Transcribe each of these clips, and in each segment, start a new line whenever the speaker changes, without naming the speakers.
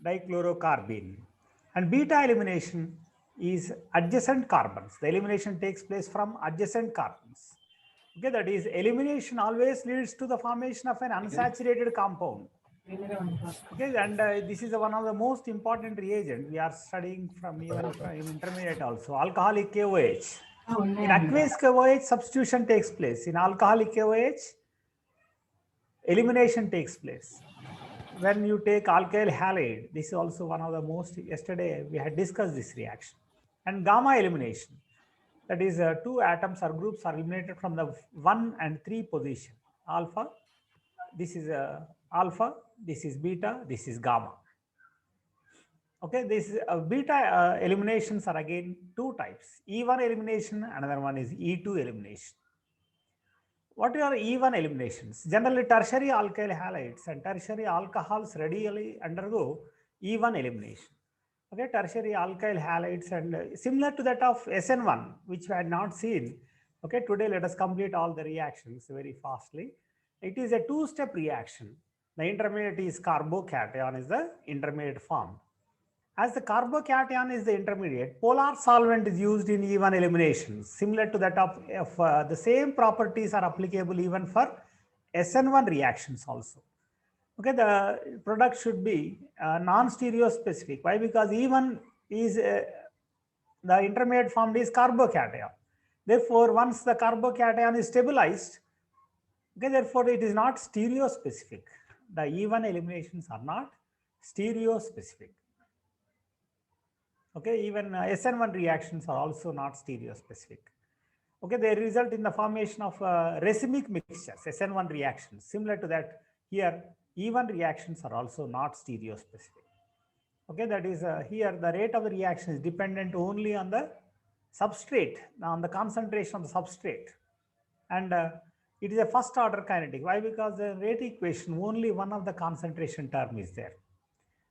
dichlorocarbene. And beta elimination is adjacent carbons. The elimination takes place from adjacent carbons. Okay, that is, elimination always leads to the formation of an unsaturated compound. Okay, and this is one of the most important reagents we are studying from even in intermediate also, alcoholic KOH. In aqueous KOH, substitution takes place. In alcoholic KOH, elimination takes place. When you take alkyl halide, this is also one of the most, yesterday we had discussed this reaction. And gamma elimination, that is two atoms or groups are eliminated from the 1 and 3 position. Alpha, this is alpha, this is beta, this is gamma. Okay, this beta eliminations are again two types, E1 elimination, another one is E2 elimination. What are E1 eliminations? Generally, tertiary alkyl halides and tertiary alcohols readily undergo E1 elimination. Okay, tertiary alkyl halides and similar to that of SN1, which we had not seen. Okay, today let us complete all the reactions very fastly. It is a two-step reaction. The intermediate is carbocation is the intermediate form. As the carbocation is the intermediate, polar solvent is used in E1 elimination. Similar to that of the same properties are applicable even for SN1 reactions also. Okay, the product should be non-stereospecific. Why? Because E1 is the intermediate form is carbocation. Therefore, once the carbocation is stabilized, okay, therefore it is not stereospecific. The E1 eliminations are not stereospecific. Okay, even SN1 reactions are also not stereospecific. Okay, they result in the formation of racemic mixtures, SN1 reactions. Similar to that, here E1 reactions are also not stereospecific. Okay, that is here the rate of the reaction is dependent only on the substrate, on the concentration of the substrate. And it is a first order kinetic. Why? Because the rate equation, only one of the concentration term is there.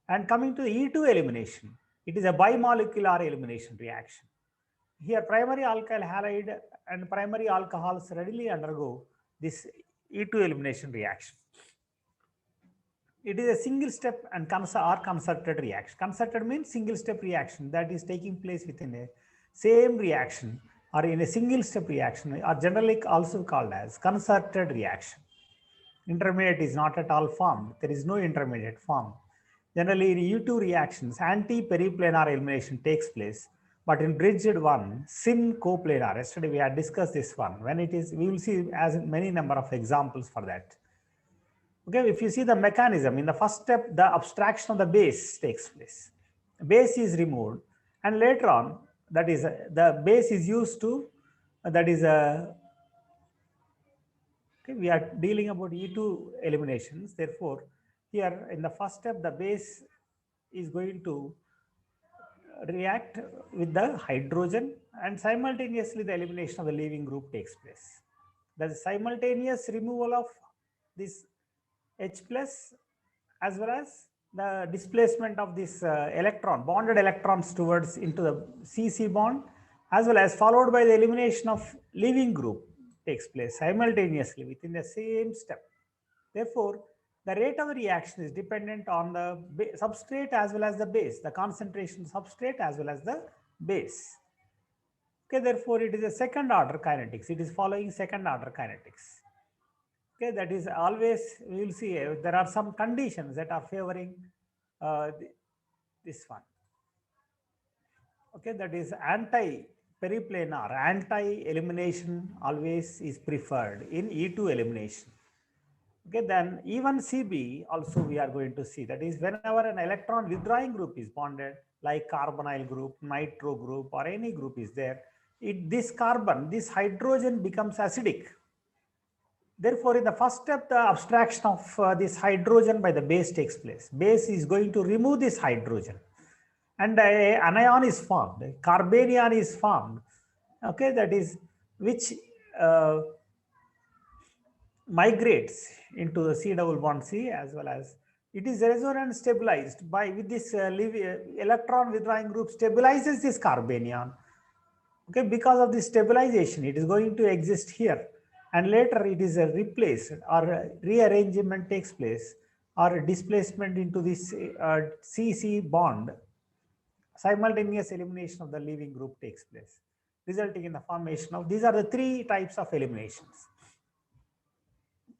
And coming to the E2 elimination, it is a bimolecular elimination reaction. Here, primary alkyl halide and primary alcohols readily undergo this E2 elimination reaction. It is a single step and concerted reaction. Concerted means single step reaction that is taking place within a same reaction or in a single step reaction, are generally also called as concerted reaction. Intermediate is not at all formed. There is no intermediate form. Generally, in U2 reactions, anti-periplanar elimination takes place, but in bridged one, syn coplanar. Yesterday we had discussed this one. When it is, we will see as many number of examples for that. Okay, if you see the mechanism, in the first step, the abstraction of the base takes place. Base is removed, and later on, that is the base is used to, that is okay, we are dealing about E2 eliminations. Therefore, here in the first step, the base is going to react with the hydrogen, and simultaneously the elimination of the leaving group takes place. The simultaneous removal of this H plus as well as the displacement of this electron, bonded electrons towards into the CC bond, as well as followed by the elimination of leaving group takes place simultaneously within the same step. Therefore, the rate of the reaction is dependent on the substrate as well as the base, the concentration substrate as well as the base. Okay, therefore, it is a second order kinetics. It is following second order kinetics. Okay, that is always, we will see there are some conditions that are favoring this one. Okay, that is anti-periplanar, anti-elimination always is preferred in E2 elimination. Okay, then even CB also we are going to see, that is whenever an electron withdrawing group is bonded, like carbonyl group, nitro group, or any group is there, this carbon, this hydrogen becomes acidic. Therefore, in the first step, the abstraction of this hydrogen by the base takes place. Base is going to remove this hydrogen, and an anion is formed, carbanion is formed. Okay, that is which migrates into the C double bond C, as well as it is resonance stabilized by with this electron withdrawing group stabilizes this carbanion. Okay, because of this stabilization, it is going to exist here, and later it is replaced or rearrangement takes place or displacement into this CC bond, simultaneous elimination of the leaving group takes place, resulting in the formation of, these are the three types of eliminations.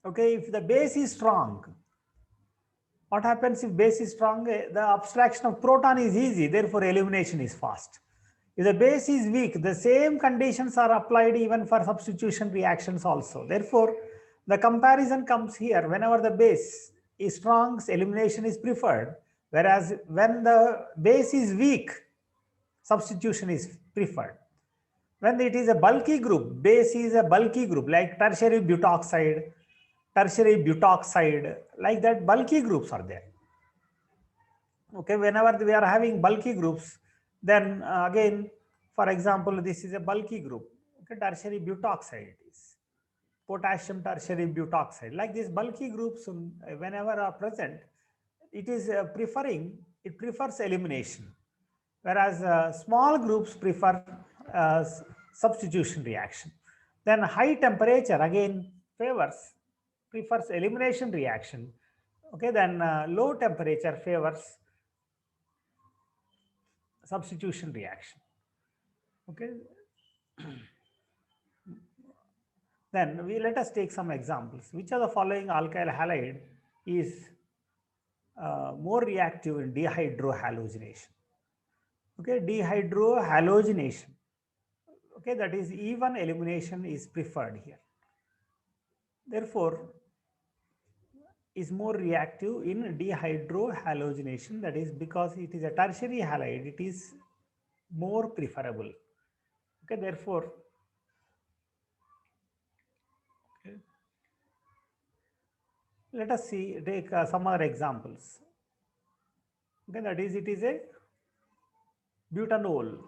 Okay, if the base is strong, what happens if base is strong? The abstraction of proton is easy, therefore elimination is fast. If the base is weak, the same conditions are applied even for substitution reactions also. Therefore, the comparison comes here. Whenever the base is strong, elimination is preferred. Whereas when the base is weak, substitution is preferred. When it is a bulky group, base is a bulky group like tertiary butoxide, like that, bulky groups are there. Okay, whenever we are having bulky groups, then again, for example, this is a bulky group. Okay, tertiary butoxide it is. Potassium tertiary butoxide. Like these bulky groups, whenever are present, it is it prefers elimination. Whereas small groups prefer substitution reaction. Then high temperature again prefers elimination reaction. Okay, then low temperature favors substitution reaction. Okay. Then let us take some examples. Which of the following alkyl halide is more reactive in dehydrohalogenation? Okay, dehydrohalogenation. Okay, that is even elimination is preferred here. Therefore, is more reactive in dehydrohalogenation. That is because it is a tertiary halide, it is more preferable. Okay, therefore, okay, let us take some other examples. Okay, that is, it is a butanol.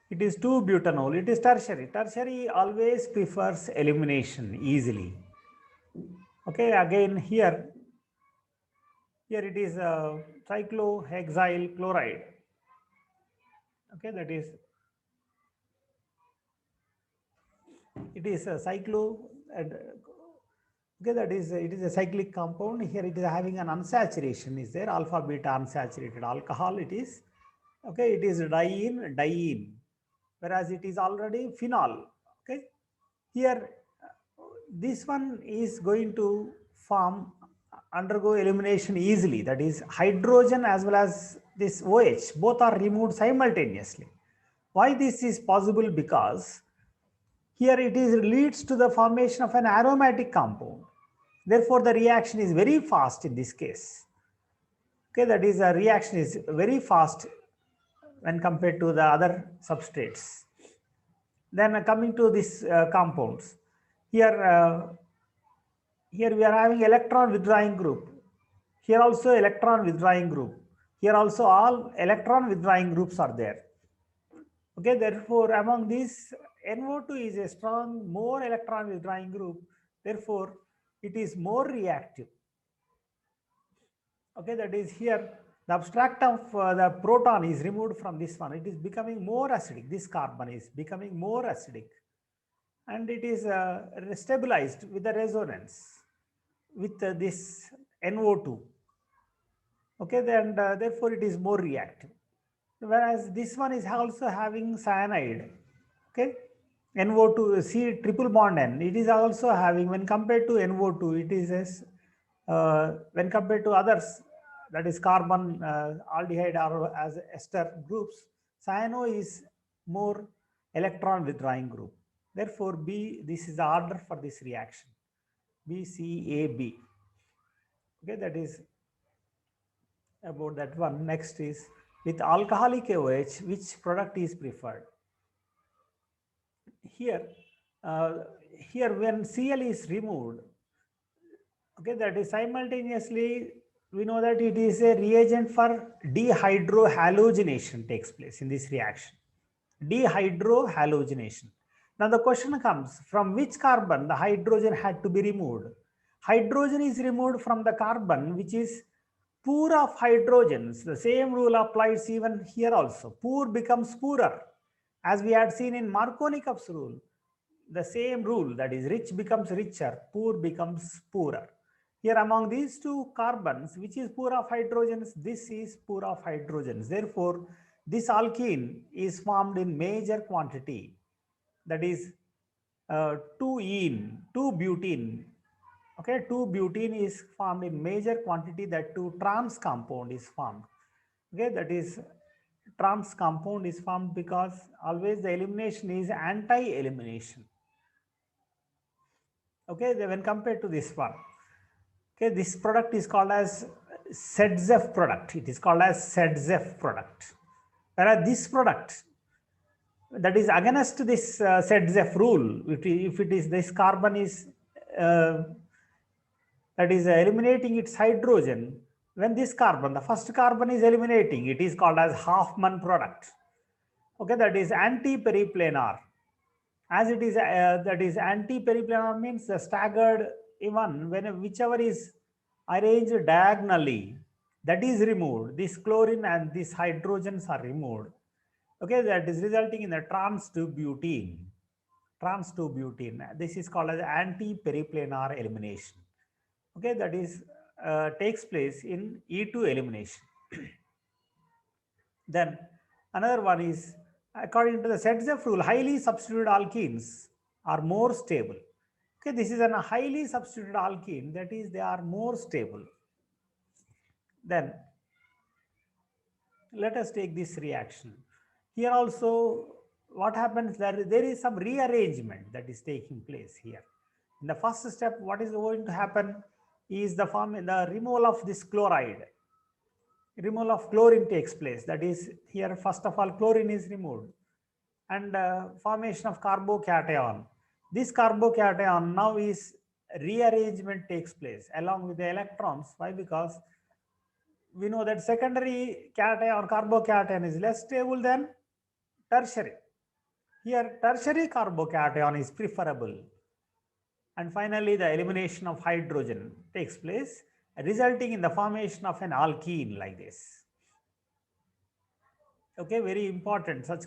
It is 2-butanol. It is tertiary. Tertiary always prefers elimination easily. Okay, again here it is cyclohexyl chloride. Okay, that is, it is a cyclo. Okay, that is, it is a cyclic compound. Here it is having an unsaturation is there, alpha beta unsaturated alcohol it is. Okay, it is diene, whereas it is already phenol. Okay, here this one is going to undergo elimination easily. That is, hydrogen as well as this OH both are removed simultaneously. Why this is possible? Because here it leads to the formation of an aromatic compound. Therefore, the reaction is very fast in this case. Okay, that is, a reaction is very fast when compared to the other substrates. Then coming to these compounds, here we are having electron withdrawing group. Here also electron withdrawing group. Here also all electron withdrawing groups are there. Okay, therefore, among these, NO2 is a strong, more electron withdrawing group. Therefore, it is more reactive. Okay, that is, here the abstract of the proton is removed from this one. It is becoming more acidic. This carbon is becoming more acidic, and it is stabilized with the resonance with this NO2. Okay, then therefore it is more reactive. Whereas this one is also having cyanide. Okay, NO2, C triple bond N. It is also having, when compared to NO2, it is as when compared to others, that is carbon aldehyde or as ester groups, cyano is more electron withdrawing group. Therefore, B, this is the order for this reaction, BCAB. Okay, that is about that one. Next is with alcoholic OH, which product is preferred? Here, when Cl is removed, okay, that is simultaneously, we know that it is a reagent for dehydrohalogenation takes place in this reaction. Dehydrohalogenation. Now the question comes, from which carbon the hydrogen had to be removed? Hydrogen is removed from the carbon which is poor of hydrogens. The same rule applies even here also. Poor becomes poorer. As we had seen in Markovnikov's rule, the same rule, that is, rich becomes richer, poor becomes poorer. Here among these two carbons, which is poor of hydrogens, this is poor of hydrogens. Therefore, this alkene is formed in major quantity. That is 2-ene, 2-butene. Okay, 2-butene is formed in major quantity, that 2-trans compound is formed. Okay, that is trans compound is formed because always the elimination is anti-elimination. Okay, when compared to this one. Okay, this product is called as ZZEF product. It is called as ZZEF product. Whereas this product, that is against this ZZEF rule, if it is this carbon is that is eliminating its hydrogen, when this carbon, the first carbon is eliminating, it is called as Hoffman product. Okay, that is anti-periplanar. As it is, that is anti-periplanar means the staggered even when whichever is arranged diagonally, that is removed. This chlorine and these hydrogens are removed. Okay, that is resulting in the trans 2-butene. Trans 2-butene. This is called as anti-periplanar elimination. Okay, that is takes place in E2 elimination. Then another one is, according to the ZZEF rule, highly substituted alkenes are more stable. Okay, this is a highly substituted alkene, that is they are more stable. Then let us take this reaction. Here also what happens, there is some rearrangement that is taking place here. In the first step, what is going to happen is the removal of this chloride. Removal of chlorine takes place. That is, here first of all chlorine is removed and formation of carbocation. This carbocation now is rearrangement takes place along with the electrons. Why? Because we know that secondary cation or carbocation is less stable than tertiary. Here tertiary carbocation is preferable. And finally the elimination of hydrogen takes place, resulting in the formation of an alkene like this. Okay, very important. Such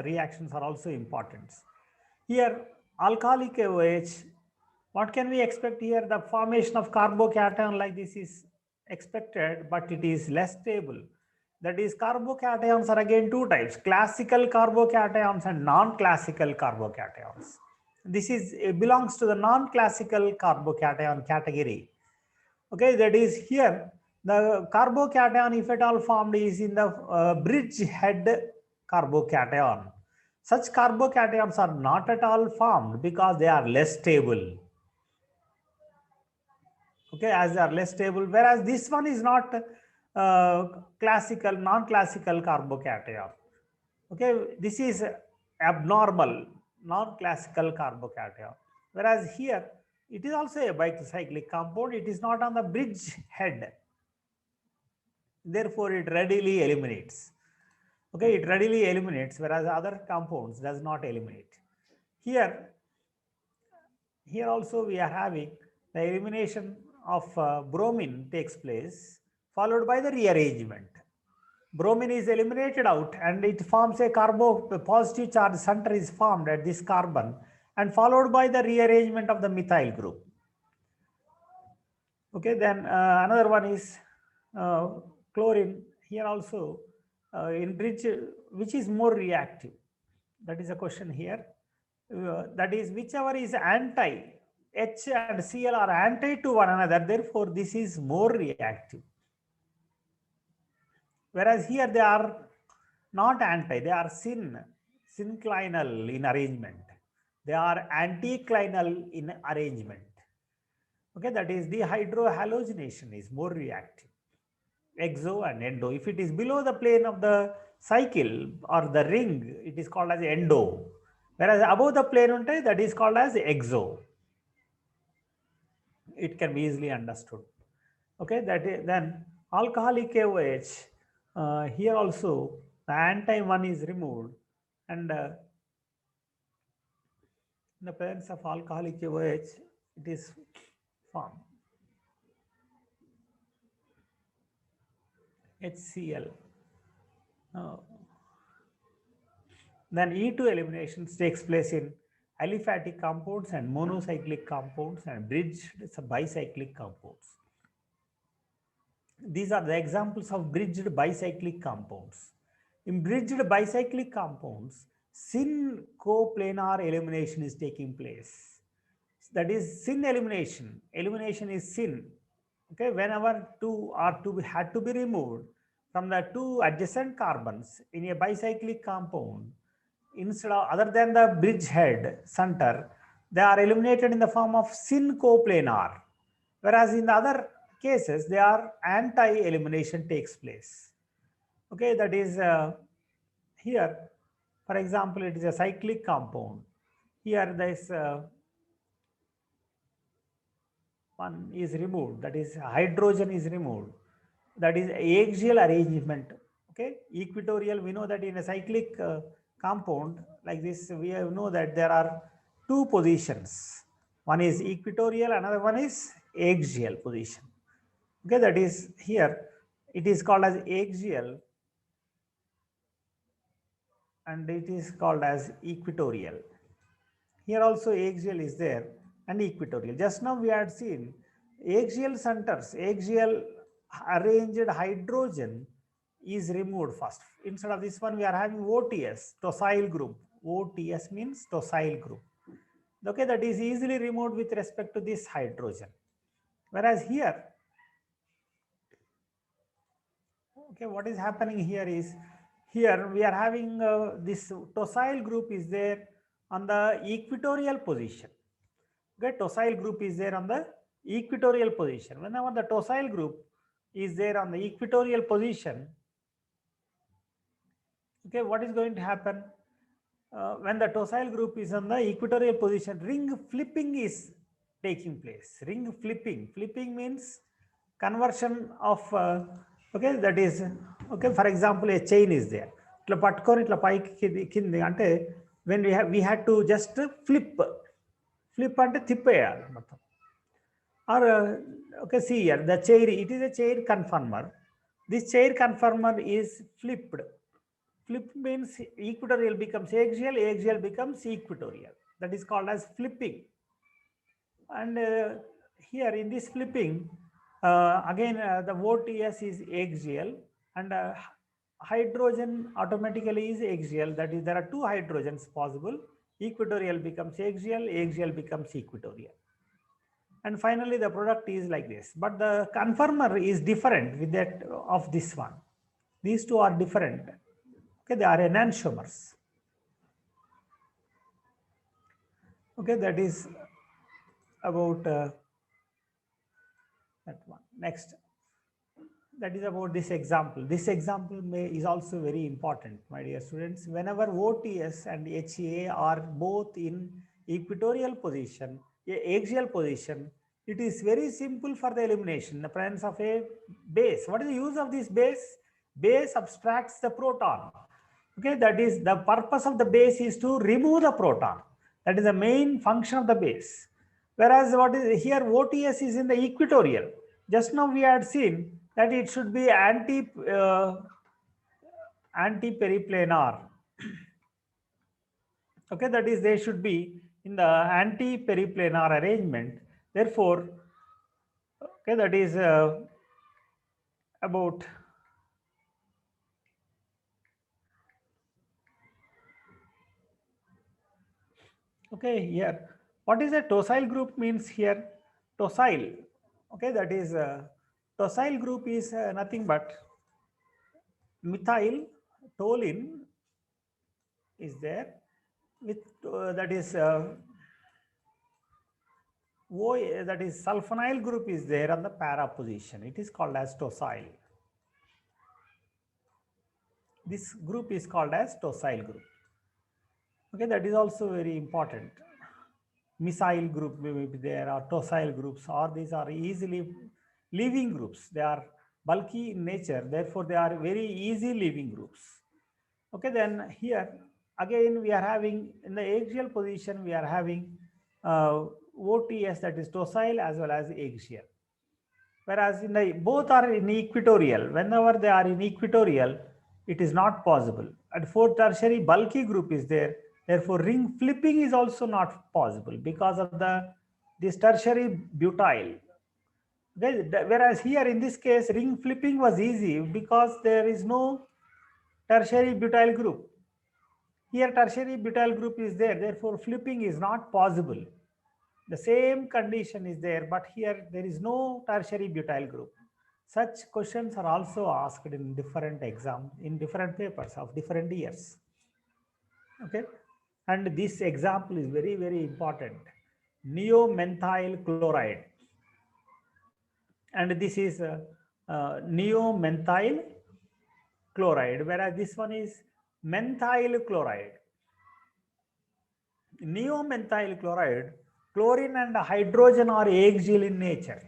reactions are also important. Here alcoholic OH, what can we expect here? The formation of carbocation like this is expected, but it is less stable. That is, carbocations are again two types: classical carbocations and non-classical carbocations. This is belongs to the non-classical carbocation category. Okay, that is, here the carbocation, if at all formed, is in the bridgehead carbocation. Such carbocations are not at all formed because they are less stable. Okay, as they are less stable, whereas this one is not classical, non-classical carbocation. Okay, this is abnormal, non-classical carbocation. Whereas here, it is also a bicyclic compound. It is not on the bridge head. Therefore, it readily eliminates. Okay, it readily eliminates, whereas other compounds does not eliminate. Here also we are having the elimination of bromine takes place, followed by the rearrangement. Bromine is eliminated out and it forms a positive charge center is formed at this carbon, and followed by the rearrangement of the methyl group. Okay, then another one is chlorine. Here also in bridge, which is more reactive? That is a question here. That is, whichever is anti, H and Cl are anti to one another, therefore this is more reactive. Whereas here they are not anti, they are synclinal in arrangement. They are anticlinal in arrangement. Okay, that is, dehydrohalogenation is more reactive. Exo and endo. If it is below the plane of the cycle or the ring, it is called as endo. Whereas above the plane, that is called as exo. It can be easily understood. Okay, that is, then alcoholic OH, here also the anti one is removed, and in the presence of alcoholic OH, it is formed HCl. Then E2 eliminations takes place in aliphatic compounds and monocyclic compounds and bridged bicyclic compounds. These are the examples of bridged bicyclic compounds. In bridged bicyclic compounds, syn coplanar elimination is taking place. That is syn elimination. Elimination is syn. Okay, whenever two are to had to be removed from the two adjacent carbons in a bicyclic compound, instead of other than the bridgehead center, they are eliminated in the form of syn coplanar. Whereas in the other cases, they are anti-elimination takes place. Okay, that is here, for example, it is a cyclic compound. Here, this one is removed, that is hydrogen is removed. That is axial arrangement. Okay, equatorial, we know that in a cyclic compound like this, we know that there are two positions. One is equatorial, another one is axial position. Okay, that is here, it is called as axial and it is called as equatorial. Here also axial is there and equatorial. Just now we had seen axial centers, axial arranged hydrogen is removed first. Instead of this one, we are having OTS, tosyl group. OTS means tosyl group. Okay, that is easily removed with respect to this hydrogen. Whereas here, okay, what is happening here is, here we are having this tosyl group is there on the equatorial position. Okay, tosyl group is there on the equatorial position. Whenever the tosyl group is there on the equatorial position, okay, what is going to happen? When the tosyl group is on the equatorial position, ring flipping is taking place. Ring flipping. Flipping means conversion of, okay, that is, okay, for example, a chain is there. Itla pattukoni itla paiki kindi ante, when we had to just flip ante tippeyali మొత్తం. Or okay, see here, the chair, it is a chair conformer. This chair conformer is flipped. Flip means equatorial becomes axial, axial becomes equatorial. That is called as flipping. And here in this flipping, again the OTS is axial and hydrogen automatically is axial. That is, there are two hydrogens possible. Equatorial becomes axial, axial becomes equatorial. And finally, the product is like this. But the conformer is different with that of this one. These two are different. Okay, they are enantiomers. Okay, that is about that one. Next, that is about this example. This example is also very important, my dear students. Whenever OTS and HA are both in equatorial position, axial position, it is very simple for the elimination in the presence of a base. What is the use of this base? Base abstracts the proton. Okay, that is the purpose of the base is to remove the proton. That is the main function of the base. Whereas what is here, OTS is in the equatorial. Just now we had seen that it should be anti-periplanar. Okay, that is, they should be in the anti-periplanar arrangement. Therefore, okay, that is about okay, here what is a tosyl group means here? Tosyl, okay, that is tosyl group is nothing but methyl toluene is there with that is that is sulfonyl group is there on the para position. It is called as tosyl. This group is called as tosyl group. Okay, that is also very important. Methyl group may be there, or tosyl groups, or these are easily leaving groups. They are bulky in nature, therefore they are very easy leaving groups. Okay, then here again we are having in the axial position, we are having OTS, that is tosyl as well as axial. Whereas in the both are in equatorial. Whenever they are in equatorial, it is not possible. At fourth tertiary, bulky group is there. Therefore, ring flipping is also not possible because of this tertiary butyl. Whereas here in this case, ring flipping was easy because there is no tertiary butyl group. Here tertiary butyl group is there, therefore flipping is not possible. The same condition is there, but here there is no tertiary butyl group. Such questions are also asked in different exams, in different papers of different years. Okay, and this example is very, very important. Neomethyl chloride, and this is neomethyl chloride, whereas this one is methyl chloride. Neomethyl chloride, chlorine and hydrogen are axial in nature.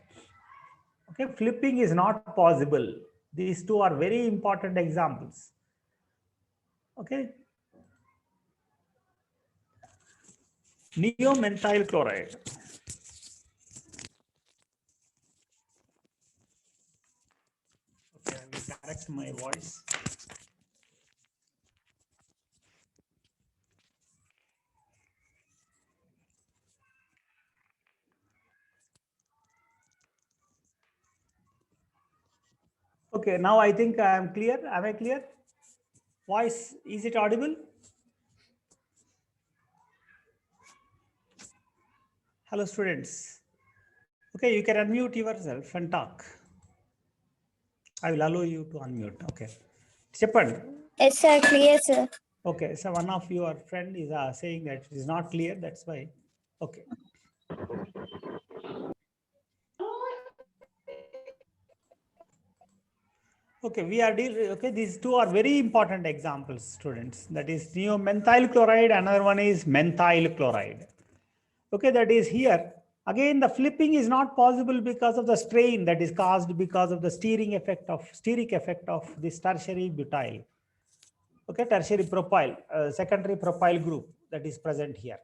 Okay, flipping is not possible. These two are very important examples. Okay, neomethyl chloride. Okay, I will correct my voice. Okay, now I think I am clear. Am I clear? Voice, is it audible? Hello, students. Okay, you can unmute yourself and talk. I will allow you to unmute. Okay. Chepan.
Yes, sir. Clear, sir.
Okay, so one of your friend is saying that it is not clear. That's why. Okay. Okay, we are dealing. Okay, these two are very important examples, students. That is neomethyl chloride. Another one is methyl chloride. Okay, that is here. Again, the flipping is not possible because of the strain that is caused because of the steric effect of this tertiary butyl. Okay, tertiary propyl, secondary propyl group that is present here.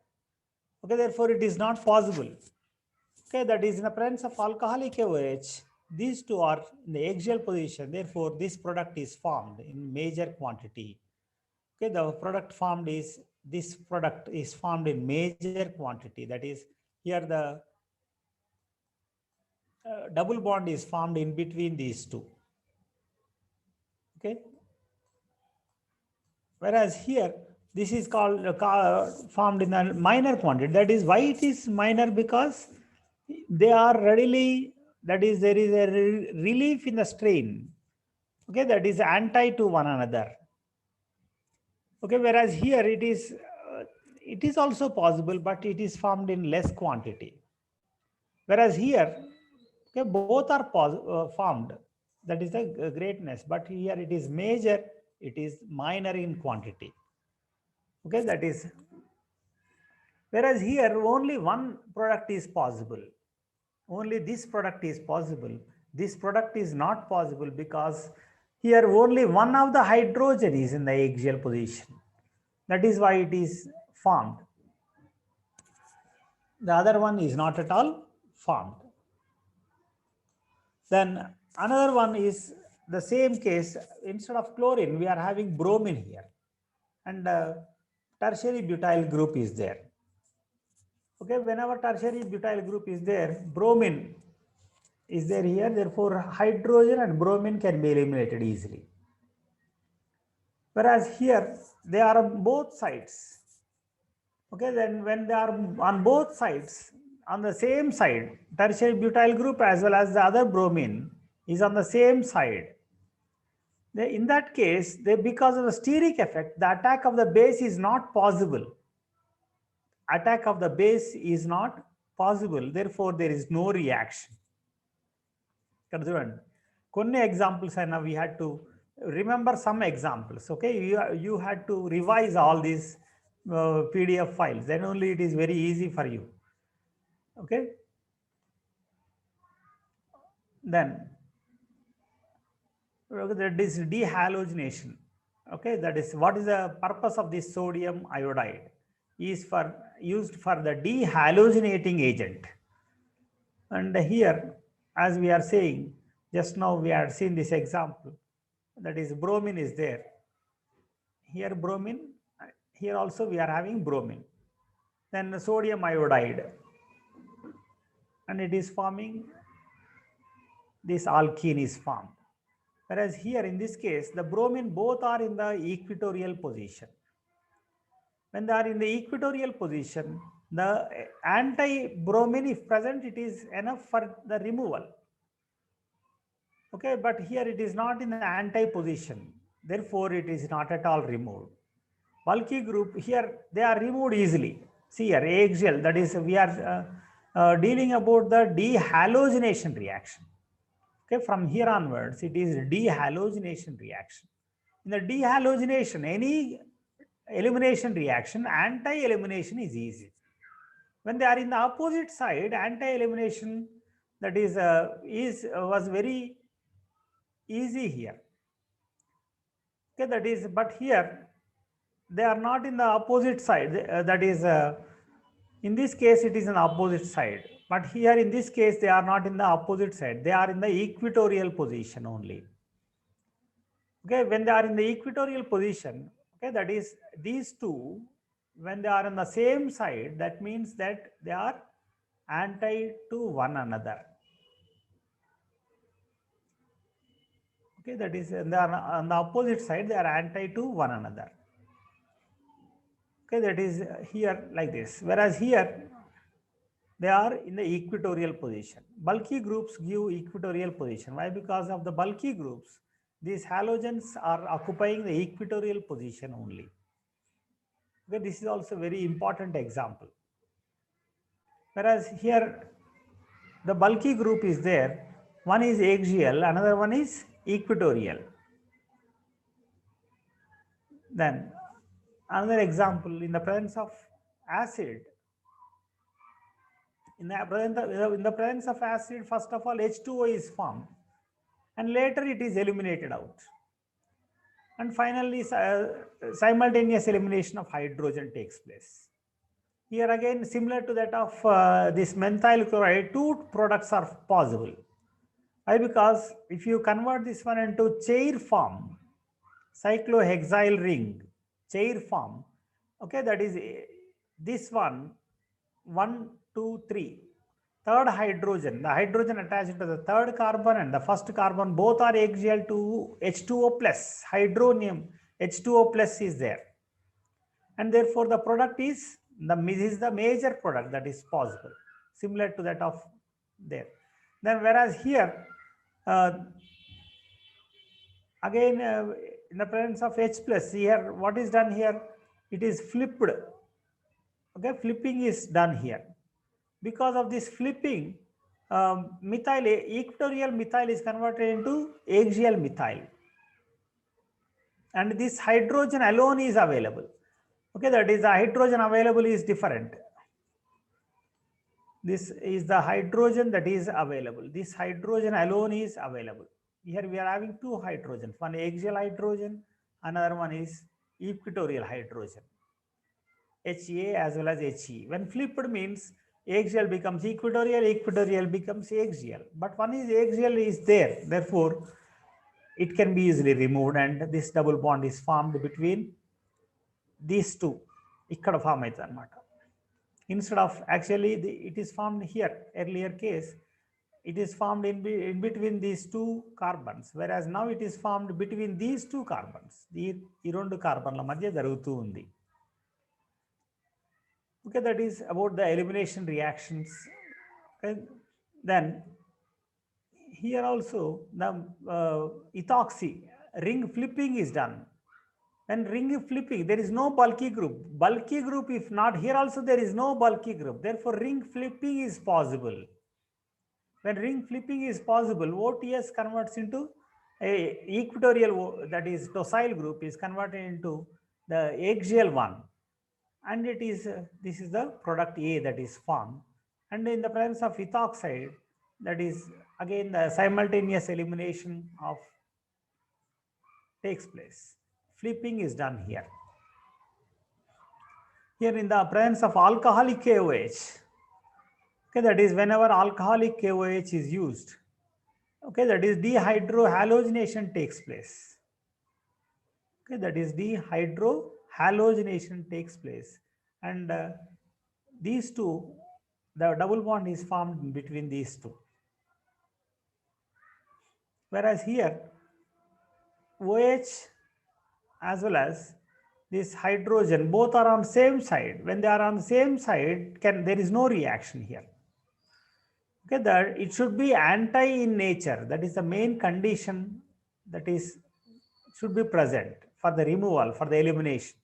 Okay, therefore it is not possible. Okay, that is in the presence of alcoholic OH. These two are in the axial position. Therefore, this product is formed in major quantity. Okay, the product formed is, this product is formed in major quantity. That is, here the double bond is formed in between these two. Okay, whereas here this is called formed in a minor quantity. That is why it is minor, because they are readily, that is, there is a relief in the strain. Okay, that is anti to one another. Okay, whereas here it is also possible, but it is formed in less quantity. Whereas here, okay, both are formed. That is the greatness, but here it is major, it is minor in quantity. Okay, that is, whereas here only one product is possible. Only this product is possible. This product is not possible because here only one of the hydrogen is in the axial position. That is why it is formed. The other one is not at all formed. Then another one is the same case. Instead of chlorine, we are having bromine here, and tertiary butyl group is there. Okay, whenever tertiary butyl group is there, bromine is there here. Therefore, hydrogen and bromine can be eliminated easily. Whereas here they are on both sides. Okay, then when they are on both sides, on the same side, tertiary butyl group as well as the other bromine is on the same side. In that case, because of the steric effect, the attack of the base is not possible. Attack of the base is not possible. Therefore, there is no reaction. కొన్ని examples, and we had to remember some examples. Okay, you had to revise all these PDF files. Then only it is very easy for you. Okay. Then that is dehalogenation. Okay, that is what is the purpose of this sodium iodide? Is used for the dehalogenating agent. And here, as we are saying, just now we had seen this example. That is bromine is there. Here bromine, Here also we are having bromine. Then sodium iodide, and it is forming, this alkene is formed. Whereas here in this case, the bromine both are in the equatorial position. When they are in the equatorial position, the anti-bromine, if present, it is enough for the removal. Okay, but here it is not in the anti-position. Therefore, it is not at all removed. Bulky group, here they are removed easily. See here, axial, that is, we are dealing about the dehalogenation reaction. Okay, from here onwards, it is dehalogenation reaction. In the dehalogenation, any elimination reaction, anti-elimination is easy. When they are in the opposite side, anti-elimination, that is was very easy here. Okay, that is, but here they are not in the opposite side. That is, in this case, it is an opposite side. But here in this case, they are not in the opposite side. They are in the equatorial position only. Okay, when they are in the equatorial position, okay, that is, these two, when they are on the same side, that means that they are anti to one another. Okay, that is, they are on the opposite side, they are anti to one another. Okay, that is here like this. Whereas here, they are in the equatorial position. Bulky groups give equatorial position. Why? Because of the bulky groups, these halogens are occupying the equatorial position only. Okay, this is also a very important example. Whereas here, the bulky group is there. One is axial, another one is equatorial. Then another example, in the presence of acid, in the presence of acid, first of all, H2O is formed, and later it is eliminated out. And finally, simultaneous elimination of hydrogen takes place. Here again, similar to that of this methyl chloride, two products are possible. Why? Because if you convert this one into chair form, cyclohexyl ring, chair form, okay, that is this one, 1, 2, 3. Third hydrogen, the hydrogen attached to the third carbon and the first carbon, both are axial to H2O plus, hydronium H2O plus is there. And therefore the product is, this is the major product that is possible, similar to that of there. Then whereas here, again, in the presence of H plus, here, what is done here? It is flipped. Okay, flipping is done here. Because of this flipping, methyl, equatorial methyl is converted into axial methyl. And this hydrogen alone is available. Okay, that is, the hydrogen available is different. This is the hydrogen that is available. This hydrogen alone is available. Here we are having two hydrogens, one axial hydrogen, another one is equatorial hydrogen, HA as well as HE. When flipped means axial becomes equatorial, equatorial becomes axial. But one is axial is there, therefore it can be easily removed, and this double bond is formed between these two. Ikkada form aitadu anamata. Instead of, actually it is formed here, earlier case, it is formed in between these two carbons, whereas now it is formed between these two carbons. Ee rendu carbonla madhya jarugutu undi. Okay, that is about the elimination reactions. Okay. Then here also the ethoxy ring flipping is done. When ring flipping, there is no bulky group. Bulky group, if not, here also there is no bulky group. Therefore, ring flipping is possible. When ring flipping is possible, OTS converts into a equatorial, that is docile group, is converted into the axial one. And it is, this is the product A that is formed. And in the presence of ethoxide, that is again the simultaneous elimination of takes place. Flipping is done here. Here in the presence of alcoholic KOH, okay, that is whenever alcoholic KOH is used, okay, that is dehydrohalogenation takes place. Okay, that is dehydrohalogenation halogenation takes place, and these two, the double bond is formed between these two. Whereas here, OH as well as this hydrogen, both are on same side. When they are on the same side, there is no reaction here. Okay, that it should be anti in nature. That is the main condition that is should be present for the removal, for the elimination.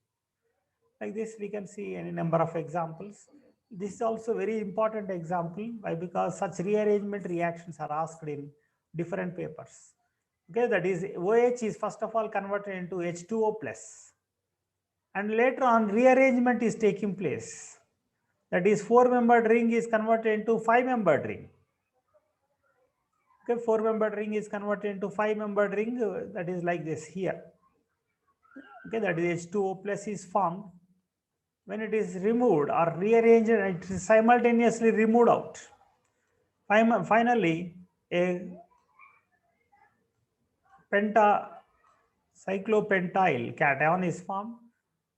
Like this, we can see any number of examples. This is also very important example. Why? Because such rearrangement reactions are asked in different papers. Okay, that is OH is first of all converted into H2O plus, and later on rearrangement is taking place. That is 4-membered ring is converted into 5-membered ring. Okay, 4-membered ring is converted into 5-membered ring. That is like this here. Okay, that is H2O plus is formed. When it is removed or rearranged, it is simultaneously removed out. Finally, a cyclopentyl cation is formed,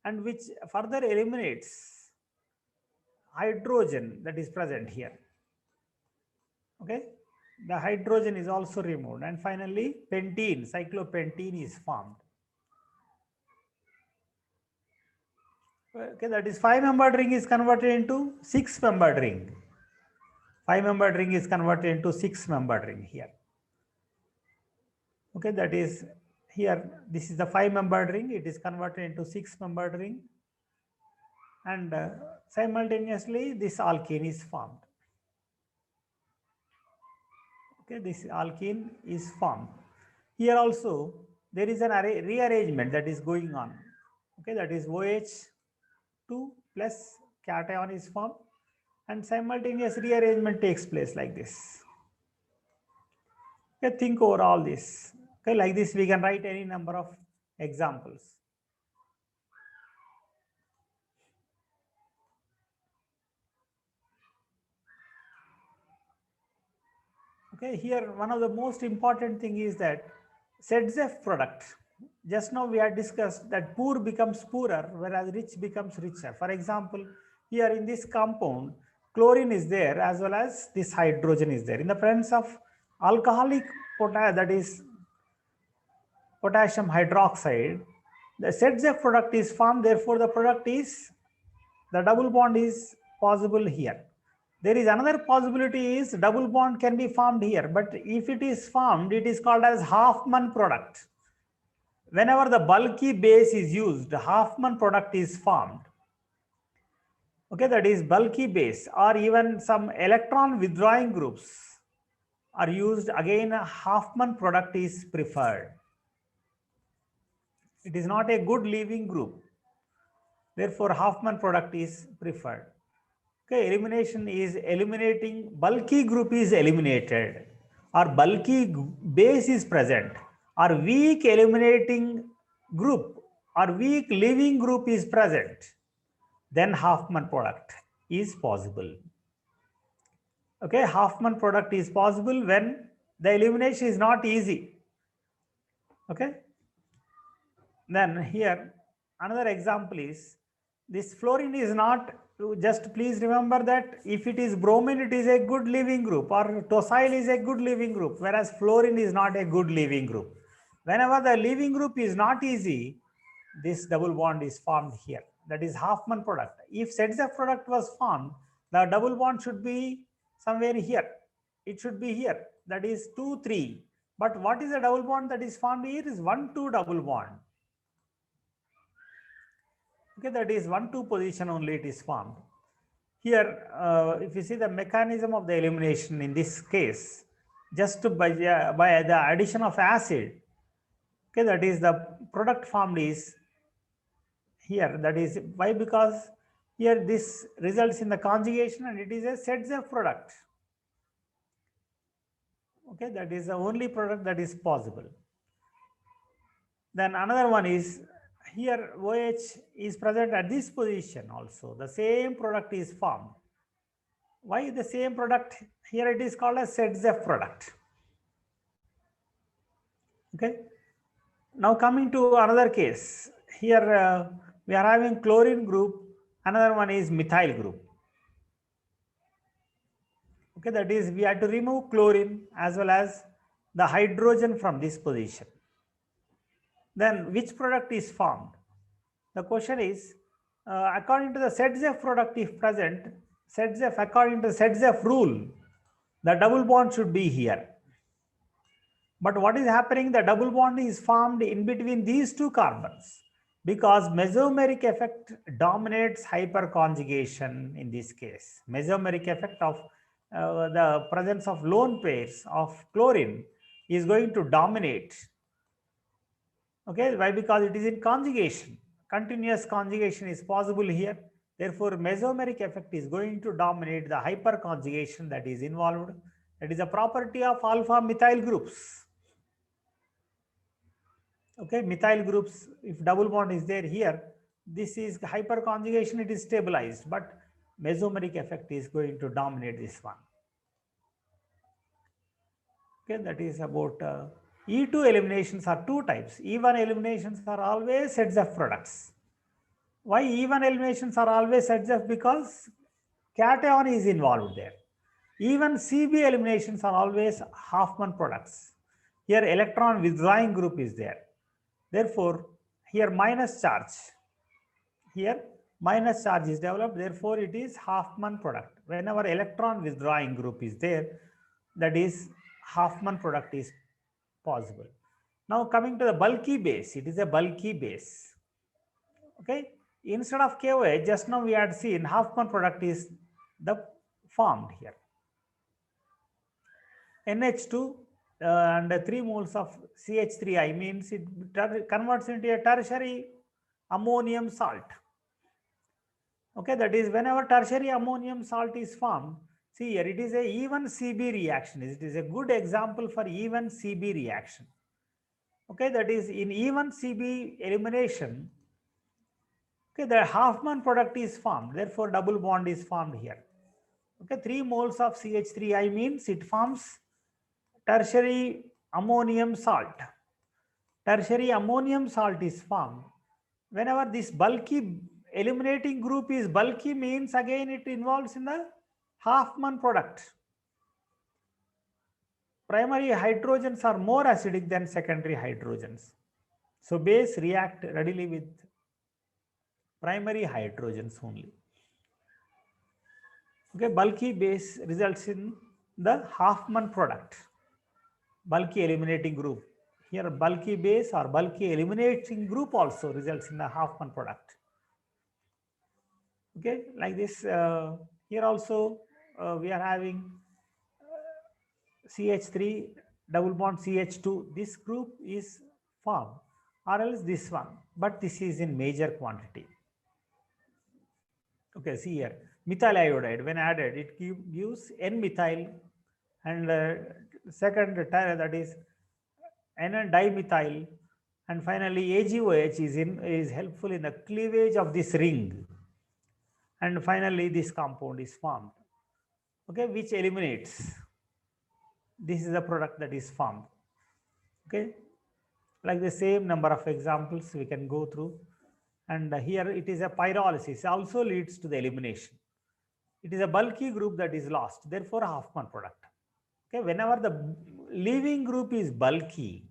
and which further eliminates hydrogen that is present here. Okay, the hydrogen is also removed, and finally pentene, cyclopentene is formed. Okay, that is 5-membered ring is converted into 6-membered ring. 5-membered ring is converted into 6-membered ring here. Okay, that is here, this is the 5-membered ring, it is converted into 6-membered ring, and simultaneously this alkene is formed. Okay, this alkene is formed. Here also there is an rearrangement that is going on. Okay, that is OH2 plus cation is formed, and simultaneous rearrangement takes place like this. Okay, think over all this. Okay, like this we can write any number of examples. Okay, here one of the most important thing is that ZF product. Just now we had discussed that poor becomes poorer, whereas rich becomes richer. For example, here in this compound, chlorine is there as well as this hydrogen is there. In the presence of alcoholic potassium, that is potassium hydroxide, the ZF product is formed. Therefore, the double bond is possible here. There is another possibility is double bond can be formed here, but if it is formed, it is called as Hoffman product. Whenever the bulky base is used, Hoffman product is formed. Okay, that is bulky base, or even some electron withdrawing groups are used. Again, a Hoffman product is preferred. It is not a good leaving group. Therefore, Hoffman product is preferred. Okay, elimination is eliminating, bulky group is eliminated, or bulky base is present, or weak eliminating group or weak leaving group is present, then Hoffman product is possible. Okay, Hoffman product is possible when the elimination is not easy. Okay, then here another example is this fluorine is not. Just please remember that if it is bromine, it is a good leaving group, or tosyl is a good leaving group, whereas fluorine is not a good leaving group. Whenever the leaving group is not easy, this double bond is formed here. That is Hoffman product. If ZF product was formed, the double bond should be somewhere here. It should be here. That is 2, 3. But what is the double bond that is formed here is 1, 2 double bond. Okay, that is 1, 2 position only it is formed. Here, if you see the mechanism of the elimination in this case, just by the addition of acid, okay, that is the product formed is here. That is why, because here this results in the conjugation and it is a ZF product. Okay, that is the only product that is possible. Then another one is here OH is present at this position also. The same product is formed. Why the same product? Here it is called as ZF product. Okay. Now coming to another case. Here we are having chlorine group, another one is methyl group. Okay, that is we have to remove chlorine as well as the hydrogen from this position. Then which product is formed? The question is, according to the ZZF product if present, ZZF, according to the ZZF rule, the double bond should be here. But what is happening? The double bond is formed in between these two carbons because mesomeric effect dominates hyperconjugation in this case. Mesomeric effect of the presence of lone pairs of chlorine is going to dominate. Okay, why? Because it is in conjugation. Continuous conjugation is possible here. Therefore, mesomeric effect is going to dominate the hyperconjugation that is involved. That is a property of alpha methyl groups. Okay, methyl groups, if double bond is there here, this is hyperconjugation, it is stabilized, but mesomeric effect is going to dominate this one. Okay, that is about E2 eliminations are two types. E1 eliminations are always ZZF products. Why E1 eliminations are always ZZF? Because cation is involved there. Even CB eliminations are always Hofmann products. Here electron withdrawing group is there. Therefore, here minus charge. Here minus charge is developed. Therefore, it is Hofmann product. Whenever electron withdrawing group is there, that is Hofmann product is possible. Now coming to the bulky base, it is a bulky base. Okay, instead of KOH, just now we had seen Hofmann product is the formed here. NH2 and 3 moles of CH3I means it converts into a tertiary ammonium salt. Okay, that is whenever tertiary ammonium salt is formed, see here it is a even CB reaction. It is a good example for even CB reaction. Okay, that is in even CB elimination, okay, the Hofmann product is formed. Therefore, double bond is formed here. Okay, 3 moles of CH3I means it forms tertiary ammonium salt. Tertiary ammonium salt is formed. Whenever this bulky eliminating group is bulky means again it involves in the Hofmann product. Primary hydrogens are more acidic than secondary hydrogens. So base react readily with primary hydrogens only. Okay, bulky base results in the Hofmann product. Bulky eliminating group. Here bulky base or bulky eliminating group also results in the Hofmann product. Okay, like this here also we are having CH3 double bond CH2. This group is formed or else this one, but this is in major quantity. Okay, see here methyl iodide when added it gives N-methyl and second that is N-dimethyl, and finally AgOH is helpful in the cleavage of this ring, and finally this compound is formed. Okay, which eliminates. This is the product that is formed. Okay, like the same number of examples we can go through, and here it is a pyrolysis also leads to the elimination. It is a bulky group that is lost, therefore Hofmann product. Okay, whenever the leaving group is bulky,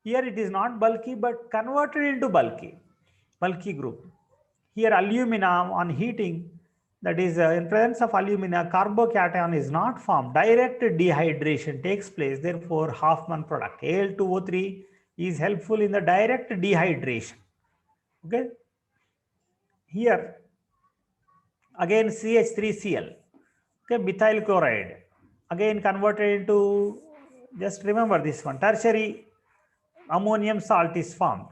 here it is not bulky but converted into bulky group. Here alumina on heating, that is in presence of alumina, carbocation is not formed. Direct dehydration takes place. Therefore, Hofmann product Al2O3 is helpful in the direct dehydration. Okay. Here again CH3Cl. Okay, methyl chloride again converted into, just remember this one, tertiary ammonium salt is formed.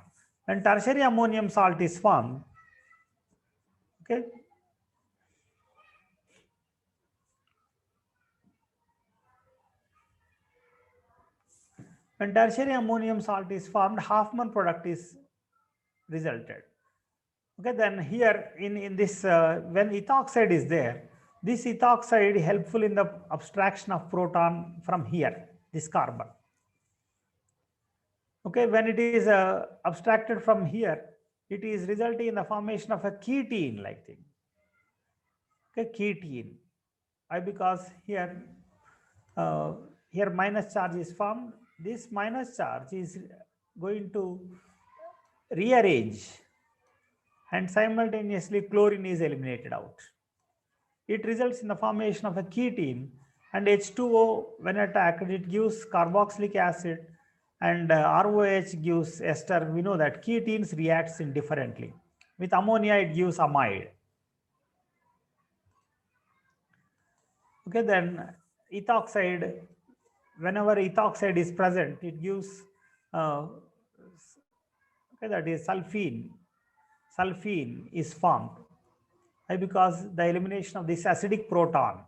When tertiary ammonium salt is formed, okay, when tertiary ammonium salt is formed, Hofmann product is resulted. Okay, then here in this when ethoxide is there, this ethoxide helpful in the abstraction of proton from here, this carbon. Okay, when it is abstracted from here, it is resulting in the formation of a ketene like thing. Okay, ketene. Why? Because uh, here minus charge is formed. This minus charge is going to rearrange, and simultaneously chlorine is eliminated out. It results in the formation of a ketene, and H2O when attacked, it gives carboxylic acid, and ROH gives ester. We know that ketenes reacts indifferently. With ammonia, it gives amide. Okay, then ethoxide, whenever ethoxide is present, it gives okay, that is sulfene. Sulfene is formed. Why? Because the elimination of this acidic proton,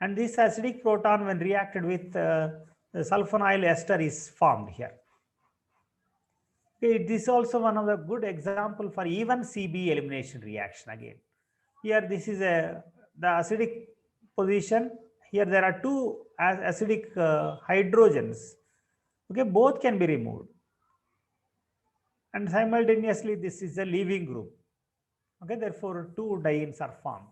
and this acidic proton when reacted with sulfonyl ester is formed here. Okay, this is also one of the good example for even CB elimination reaction again. Here this is the acidic position. Here there are two acidic hydrogens. Okay, both can be removed, and simultaneously this is a leaving group. Okay, therefore two dienes are formed.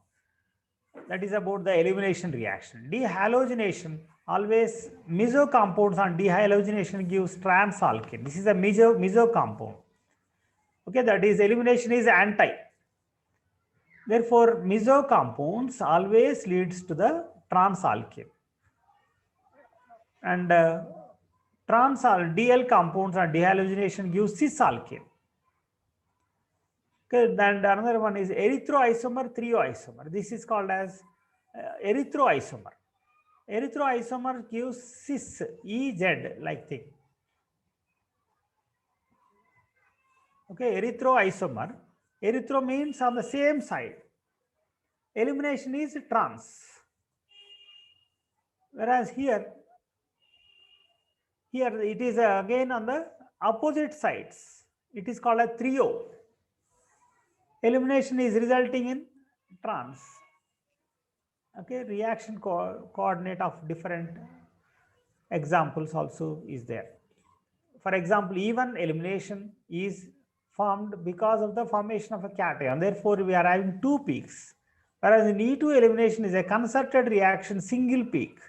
That is about the elimination reaction. Dehalogenation, always meso compounds on dehalogenation gives transalkane. This is a meso compound. Okay, that is elimination is anti. Therefore, meso compounds always leads to the transalkane. And DL compounds on dehalogenation gives cisalkane. Okay, then another one is erythroisomer, threoisomer. This is called as erythroisomer. Erythroisomer gives cis, EZ like thing. Okay, erythroisomer. Erythro means on the same side. Elimination is trans. Whereas here it is again on the opposite sides. It is called a trio. Elimination is resulting in trans. Okay, reaction coordinate of different examples also is there. For example, even elimination is formed because of the formation of a cation. Therefore, we are having two peaks. Whereas in E2 elimination is a concerted reaction, single peak.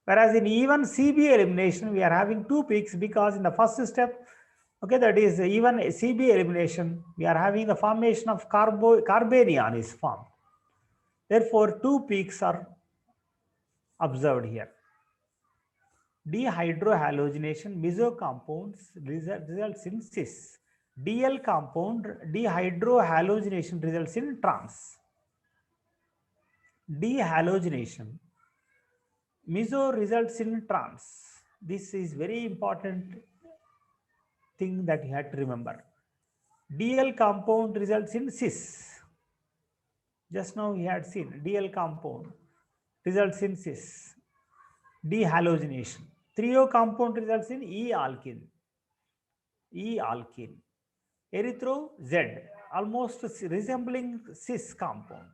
Whereas in even CB elimination, we are having two peaks because in the first step, okay, that is even CB elimination, we are having the formation of carbanion is formed. Therefore, two peaks are observed here. Dehydrohalogenation, meso compounds results in cis. DL compound, dehydrohalogenation results in trans. Dehalogenation, meso results in trans. This is very important thing that you have to remember. DL compound results in cis. Just now we had seen DL compound results in cis. Dehalogenation. Trio compound results in E-alkene. E-alkene. Erythro Z, almost resembling cis compound.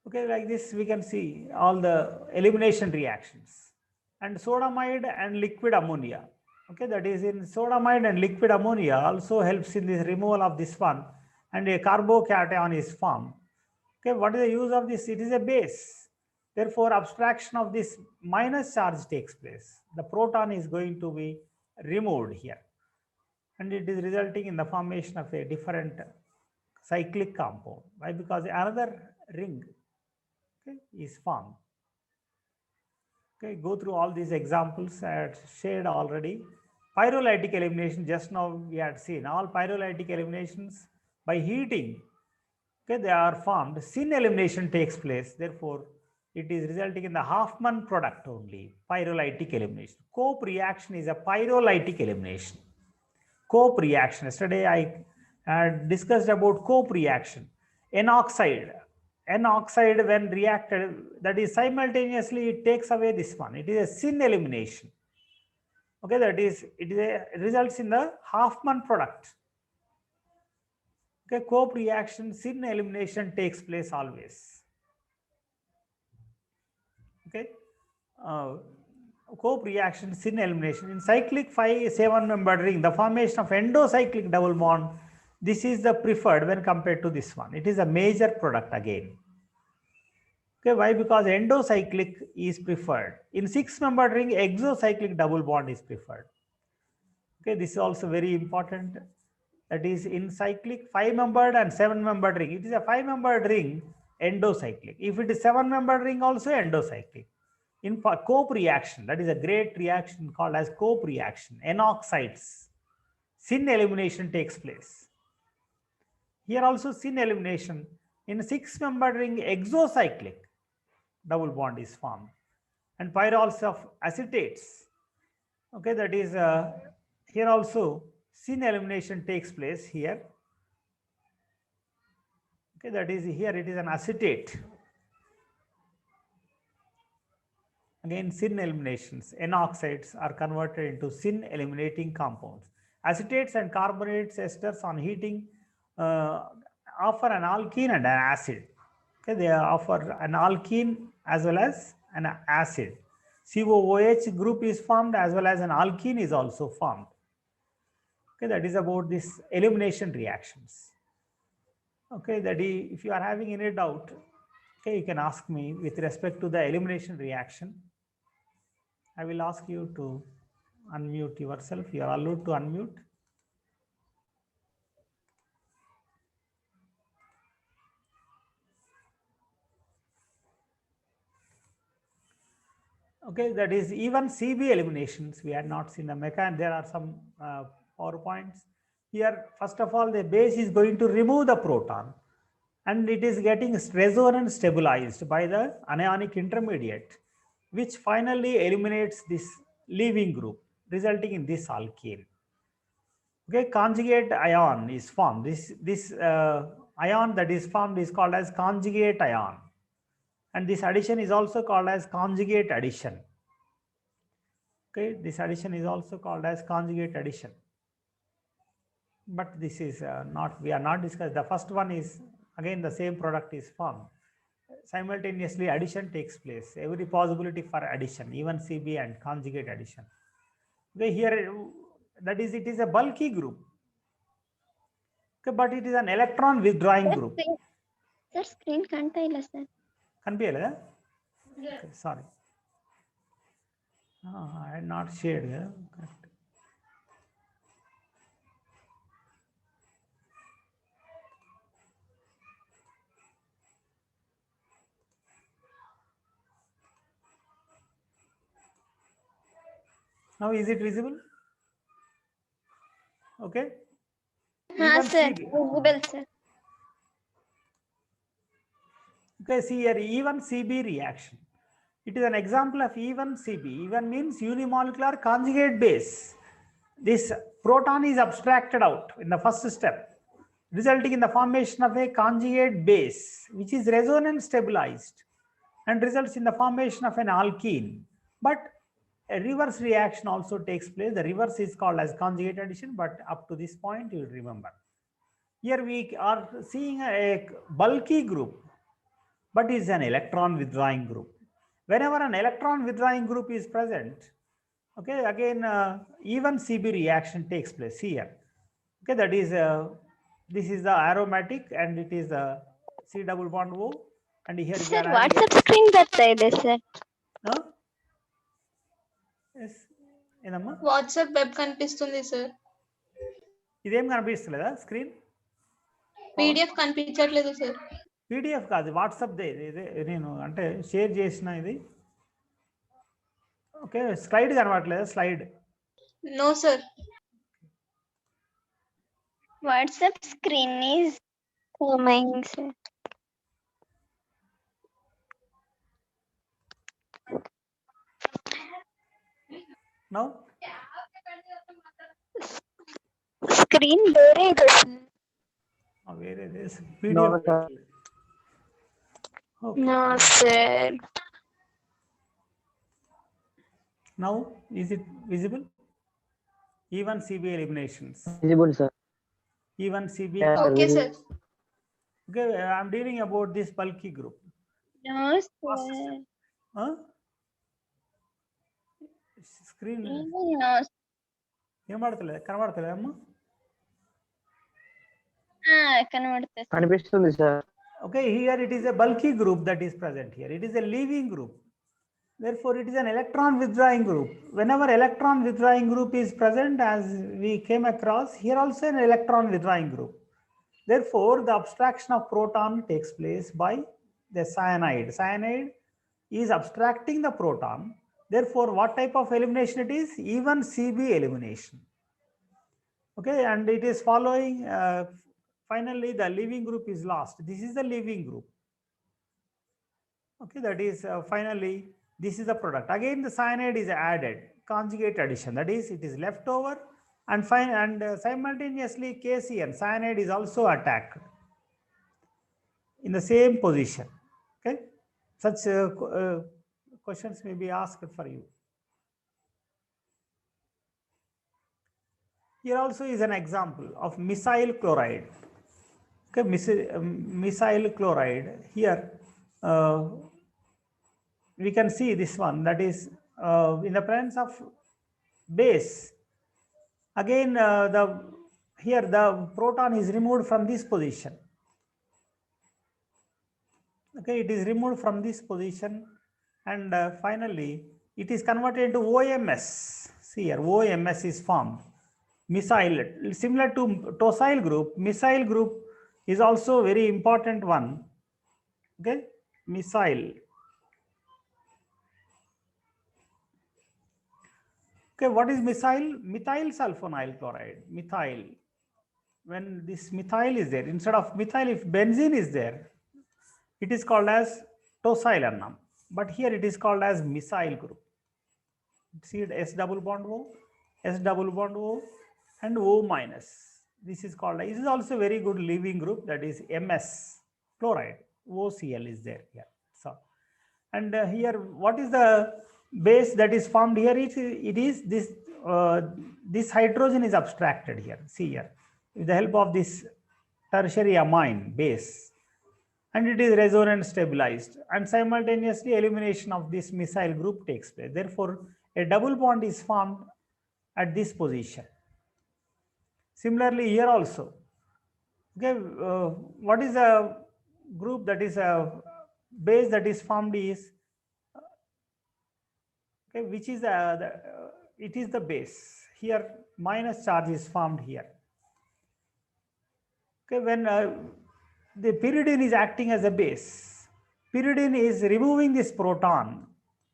Okay, like this we can see all the elimination reactions. And sodamide and liquid ammonia. Okay, that is in sodamide and liquid ammonia also helps in this removal of this one, and a carbocation is formed. Okay, what is the use of this? It is a base. Therefore, abstraction of this minus charge takes place. The proton is going to be removed here, and it is resulting in the formation of a different cyclic compound. Why? Because another ring, okay, is formed. Okay, go through all these examples I had shared already. Pyrolytic elimination, just now we had seen all pyrolytic eliminations by heating. Okay, they are formed. Syn elimination takes place. Therefore, it is resulting in the Hoffman product only, pyrolytic elimination. Cope reaction is a pyrolytic elimination. Cope reaction. Yesterday I had discussed about Cope reaction. N-oxide when reacted, that is simultaneously it takes away this one. It is a syn elimination. Okay, that is, results in the Hoffman product. Okay, Cope reaction, syn elimination takes place always. Okay, Cope reaction, syn elimination. In cyclic 5-7 membered ring, the formation of endocyclic double bond, this is the preferred when compared to this one. It is a major product again. Okay, why? Because endocyclic is preferred. In 6-membered ring, exocyclic double bond is preferred. Okay, this is also very important. That is in cyclic 5-membered and 7-membered ring. It is a 5-membered ring, endocyclic. If it is 7-membered ring, also endocyclic. In Cope reaction, that is a great reaction called as Cope reaction, N oxides, syn elimination takes place. Here also syn elimination. In 6-membered ring, exocyclic double bond is formed, and pyrols of acetates. Okay, that is here also syn elimination takes place here. Okay, that is here it is an acetate. Again, syn eliminations, N oxides are converted into syn eliminating compounds. Acetates and carbonates esters on heating offer an alkene and an acid. Okay, they offer an alkene as well as an acid. COOH group is formed as well as an alkene is also formed. Okay, that is about this elimination reactions. Okay, that is, if you are having any doubt, okay, you can ask me with respect to the elimination reaction. I will ask you to unmute yourself. You are allowed to unmute. Okay, that is even CB eliminations. We had not seen the mechanism. There are some PowerPoints. Here, first of all, the base is going to remove the proton and it is getting resonance stabilized by the anionic intermediate, which finally eliminates this leaving group, resulting in this alkane. Okay, conjugate ion is formed. This ion that is formed is called as conjugate ion, and this addition is also called as conjugate addition. Okay, this addition is also called as conjugate addition, but this is not, we are not discussed. The first one is again the same product is formed. Simultaneously addition takes place, every possibility for addition, even CB and conjugate addition. Okay, here that is, it is a bulky group. Okay, but it is an electron withdrawing group.
Sir, screen kantayilla sir.
Kanpiyaleda? Okay, sorry. I had not shared. Correct. Now is it visible? Okay.
Sir, visible sir.
Okay, see here, even CB reaction. It is an example of even CB. Even means unimolecular conjugate base. This proton is abstracted out in the first step, resulting in the formation of a conjugate base, which is resonance stabilized and results in the formation of an alkene. But a reverse reaction also takes place. The reverse is called as conjugate addition, but up to this point you will remember. Here we are seeing a bulky group, but is an electron withdrawing group. Whenever an electron withdrawing group is present, okay, again even CB reaction takes place here. Okay, that is this is the aromatic and it is the C double bond O, and here
Sir, WhatsApp screen ಬರ್ತಾ ಇದೆ sir.
Yes, ಏನಮ್ಮ?
WhatsApp web కనిపిస్తుంది sir.
ఇదేం కనిపిస్తలేదా screen?
PDF కనిపించట్లేదు sir.
PDF కాదు, WhatsApp దే నేను అంటే షేర్ చేసిన ఇది. ఓకే, స్లైడ్ కనబడట్లేదా? Slide
no sir.
WhatsApp screen is coming sir.
Now
Screen ಬೇರೆ ಇದೆ sir.
where it is PDF. Okay.
No sir.
Now is it visible? Even CB eliminations.
Visible, sir.
Even CB.
Yeah,
okay sir.
Okay, I am dealing about this bulky group.
No sir.
Huh? Screen.
No.
కనబడతలేదమ్మా?
కనబడుతుంది.
కనిపిస్తుంది sir.
Okay, here it is a bulky group that is present here. It is a leaving group. Therefore, it is an electron withdrawing group. Whenever electron withdrawing group is present, as we came across, here also an electron withdrawing group. Therefore, the abstraction of proton takes place by the cyanide. Cyanide is abstracting the proton. Therefore, what type of elimination it is? Even CB elimination. Okay, and it is following, finally the leaving group is lost. This is the leaving group. Okay, that is finally this is the product. Again the cyanide is added, conjugate addition, that is it is left over, and simultaneously KCN, cyanide, is also attacked in the same position. Okay, such questions may be asked for you. Here also is an example of methyl chloride. Okay, methyl chloride. Here we can see this one, that is in the presence of base. Again, here the proton is removed from this position. Okay, it is removed from this position, and finally it is converted into OMS. See here, OMS is formed. Methyl, similar to tosyl group, methyl group is also very important one. Okay, methyl. Okay, what is methyl? Methyl sulfonyl chloride. Methyl. When this methyl is there, instead of methyl, if benzene is there, it is called as tosyl. But here it is called as methyl group. See it, S double bond O, S double bond O, and O minus. This is called, this is also very good leaving group, that is MS chloride. OCl is there here. So, and here what is the base that is formed here? It is this, this hydrogen is abstracted here. See here, with the help of this tertiary amine base, and it is resonance stabilized, and simultaneously elimination of this methyl group takes place. Therefore, a double bond is formed at this position. Similarly here also. Okay, what is a group that is a base that is formed is, okay, which is it is the base. Here minus charge is formed here. Okay, when the pyridine is acting as a base, pyridine is removing this proton.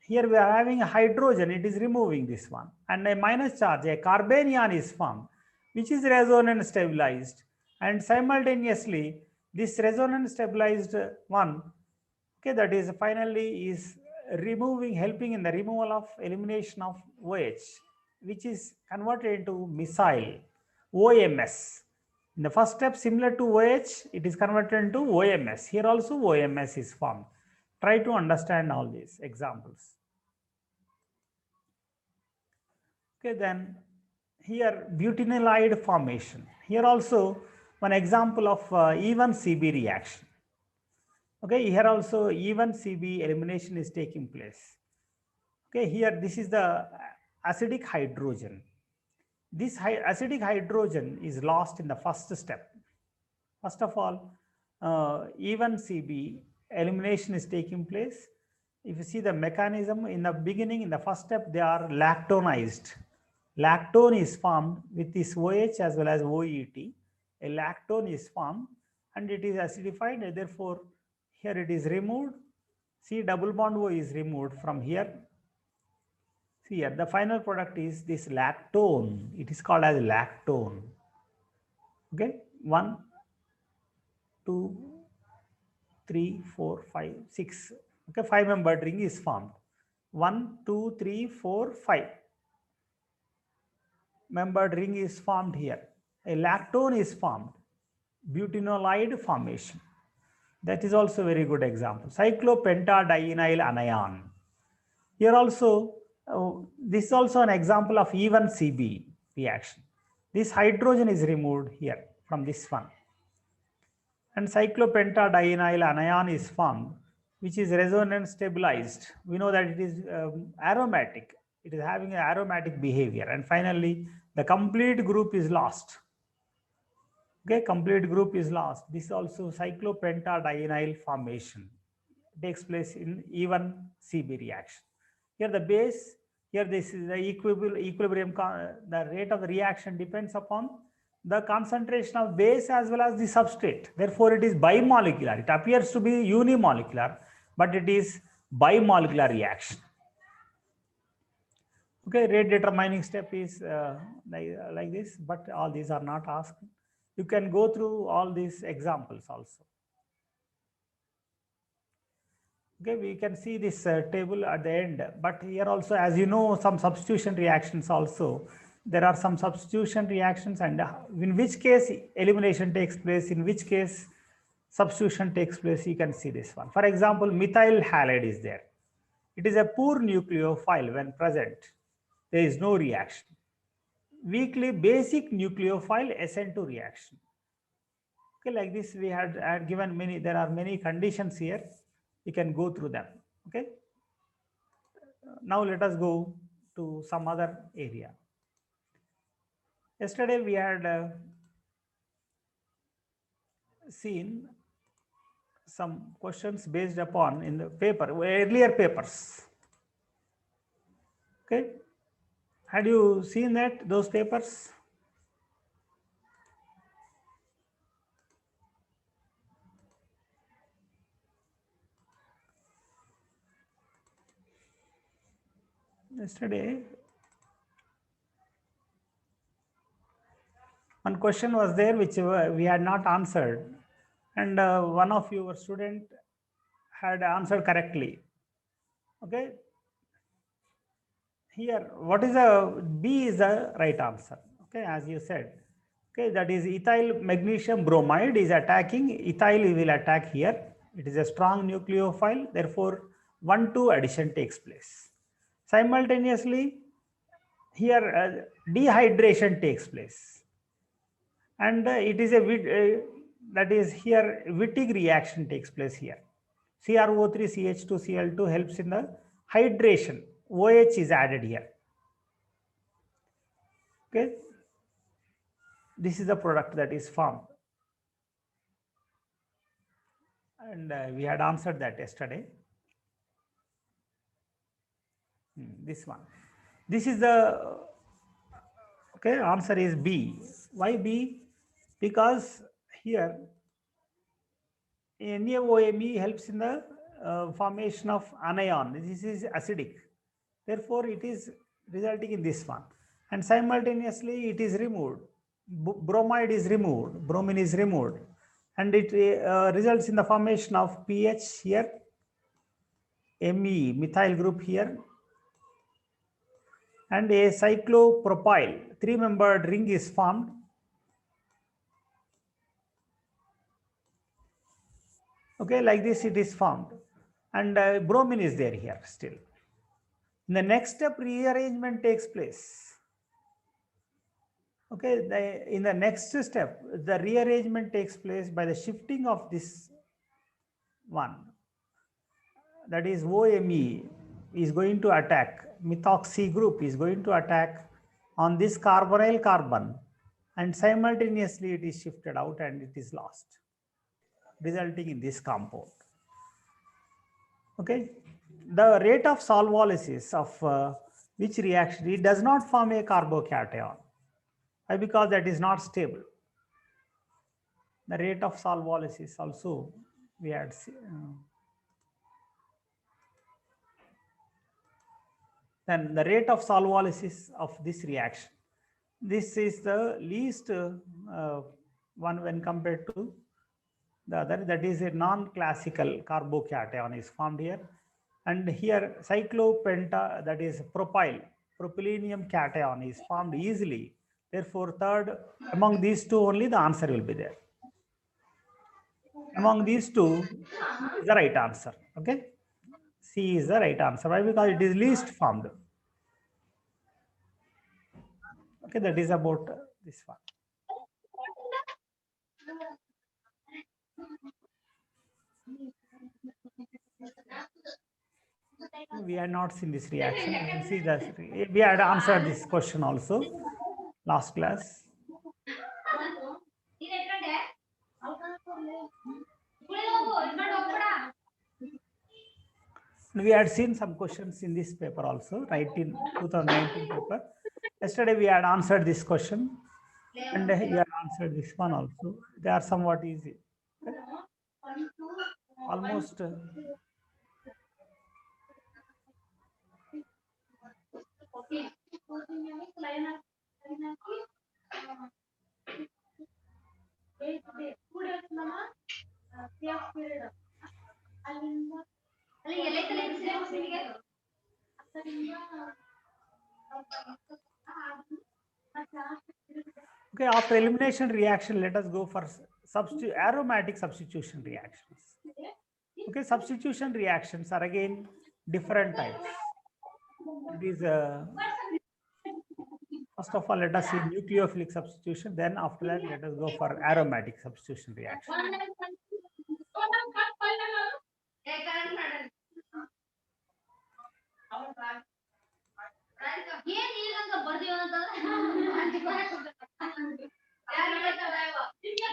Here we are having a hydrogen, it is removing this one, and a minus charge, a carbanion is formed, which is resonance stabilized, and simultaneously this resonance stabilized one, okay, that is finally is removing, helping in the removal of elimination of OH, which is converted into methyl, OMS. In the first step, similar to OH, it is converted into OMS. Here also OMS is formed. Try to understand all these examples. Okay, then here butynyl formation. Here also one example of even CB reaction. Okay, here also even CB elimination is taking place. Okay, here this is the acidic hydrogen. This acidic hydrogen is lost in the first step. First of all, even CB elimination is taking place. If you see the mechanism in the beginning, in the first step, they are lactonized. Lactone is formed with this OH as well as OET. A lactone is formed and it is acidified. Therefore, here it is removed. See, double bond O is removed from here. See here, the final product is this lactone. It is called as lactone. Okay, 1, 2, 3, 4, 5, 6. Okay, 5-membered ring is formed. 1, 2, 3, 4, 5. Membered ring is formed here. A lactone is formed. Butynolide formation. That is also a very good example. Cyclopentadienyl anion. Here also, this is also an example of even CB reaction. This hydrogen is removed here from this one. And cyclopentadienyl anion is formed, which is resonance stabilized. We know that it is aromatic. It is having an aromatic behavior. And finally, the complete group is lost. Okay, complete group is lost. This also cyclopentadienyl formation takes place in even CB reaction. Here the base, here this is the equilibrium, the rate of the reaction depends upon the concentration of base as well as the substrate. Therefore, it is bimolecular. It appears to be unimolecular, but it is bimolecular reaction. Okay, rate determining step is like this, but all these are not asked. You can go through all these examples also. Okay, we can see this table at the end, but here also, as you know, some substitution reactions also. There are some substitution reactions, and in which case elimination takes place, in which case substitution takes place, you can see this one. For example, methyl halide is there. It is a poor nucleophile when present. There is no reaction. Weakly basic nucleophile SN2 reaction. Okay, like this we had given many, there are many conditions here. You can go through them. Okay. Now let us go to some other area. Yesterday we had seen some questions based upon in the paper, earlier papers. Okay. Had you seen that, those papers? Yesterday, one question was there which we had not answered, and one of your student had answered correctly. Okay. Here, what is the B is the right answer. Okay, as you said. Okay, that is ethyl magnesium bromide is attacking, ethyl will attack here. It is a strong nucleophile, therefore 1,2 addition takes place. Simultaneously, here dehydration takes place. And it is a, that is here Wittig reaction takes place here. CrO3 CH2 Cl2 helps in the hydration. OH is added here. Okay. This is the product that is formed. And we had answered that yesterday. This one. This is the, okay, answer is B. Why B? Because here NaOMe helps in the formation of anion. This is acidic. Therefore, it is resulting in this one. And simultaneously, it is removed. Bromide is removed. Bromine is removed. And it results in the formation of pH here, Me, methyl group here, and a cyclopropyl, 3-membered ring is formed. Okay, like this it is formed. And bromine is there here still. In the next step, rearrangement takes place. Okay, in the next step, the rearrangement takes place by the shifting of this one. That is OMe is going to attack, methoxy group is going to attack on this carbonyl carbon, and simultaneously it is shifted out and it is lost, resulting in this compound. Okay, the rate of solvolysis of which reaction, it does not form a carbocation. Why? Because that is not stable. The rate of solvolysis also we had then the rate of solvolysis of this reaction. This is the least one when compared to the other, that is a non-classical carbocation is formed here. And here cyclopenta, that is propylenium cation is formed easily. Therefore, third, among these two only the answer will be there. Among these two is the right answer. Okay, C is the right answer. Why? Because it is least formed. Okay, that is about this one. We had not seen this reaction. We will see that we had answered this question also last class. We had seen some questions in this paper also, right, in 2019 paper. Yesterday we had answered this question, and we had answered this one also. They are somewhat easy. Okay? Almost okay. After elimination reaction, let us go for aromatic substitution reactions. Okay, substitution reactions are again different types. It is first of all, let us see nucleophilic substitution. Then after that, let us go for aromatic substitution reaction.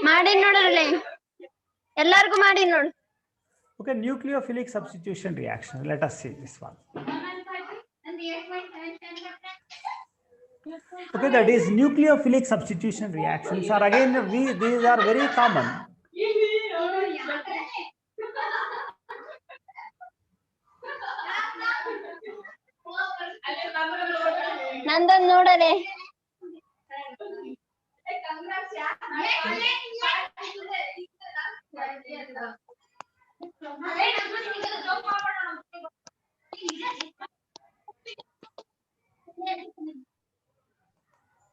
ಮಾಡಿ ನೋಡ್ರಲ್ಲ ಎಲ್ಲರಿಗೂ ಮಾಡಿ ನೋಡು.
Okay, nucleophilic substitution reaction. Let us see this one. Okay, that is nucleophilic substitution reactions are again these are very common.
ನಂದೊಂದು ನೋಡಲೆ.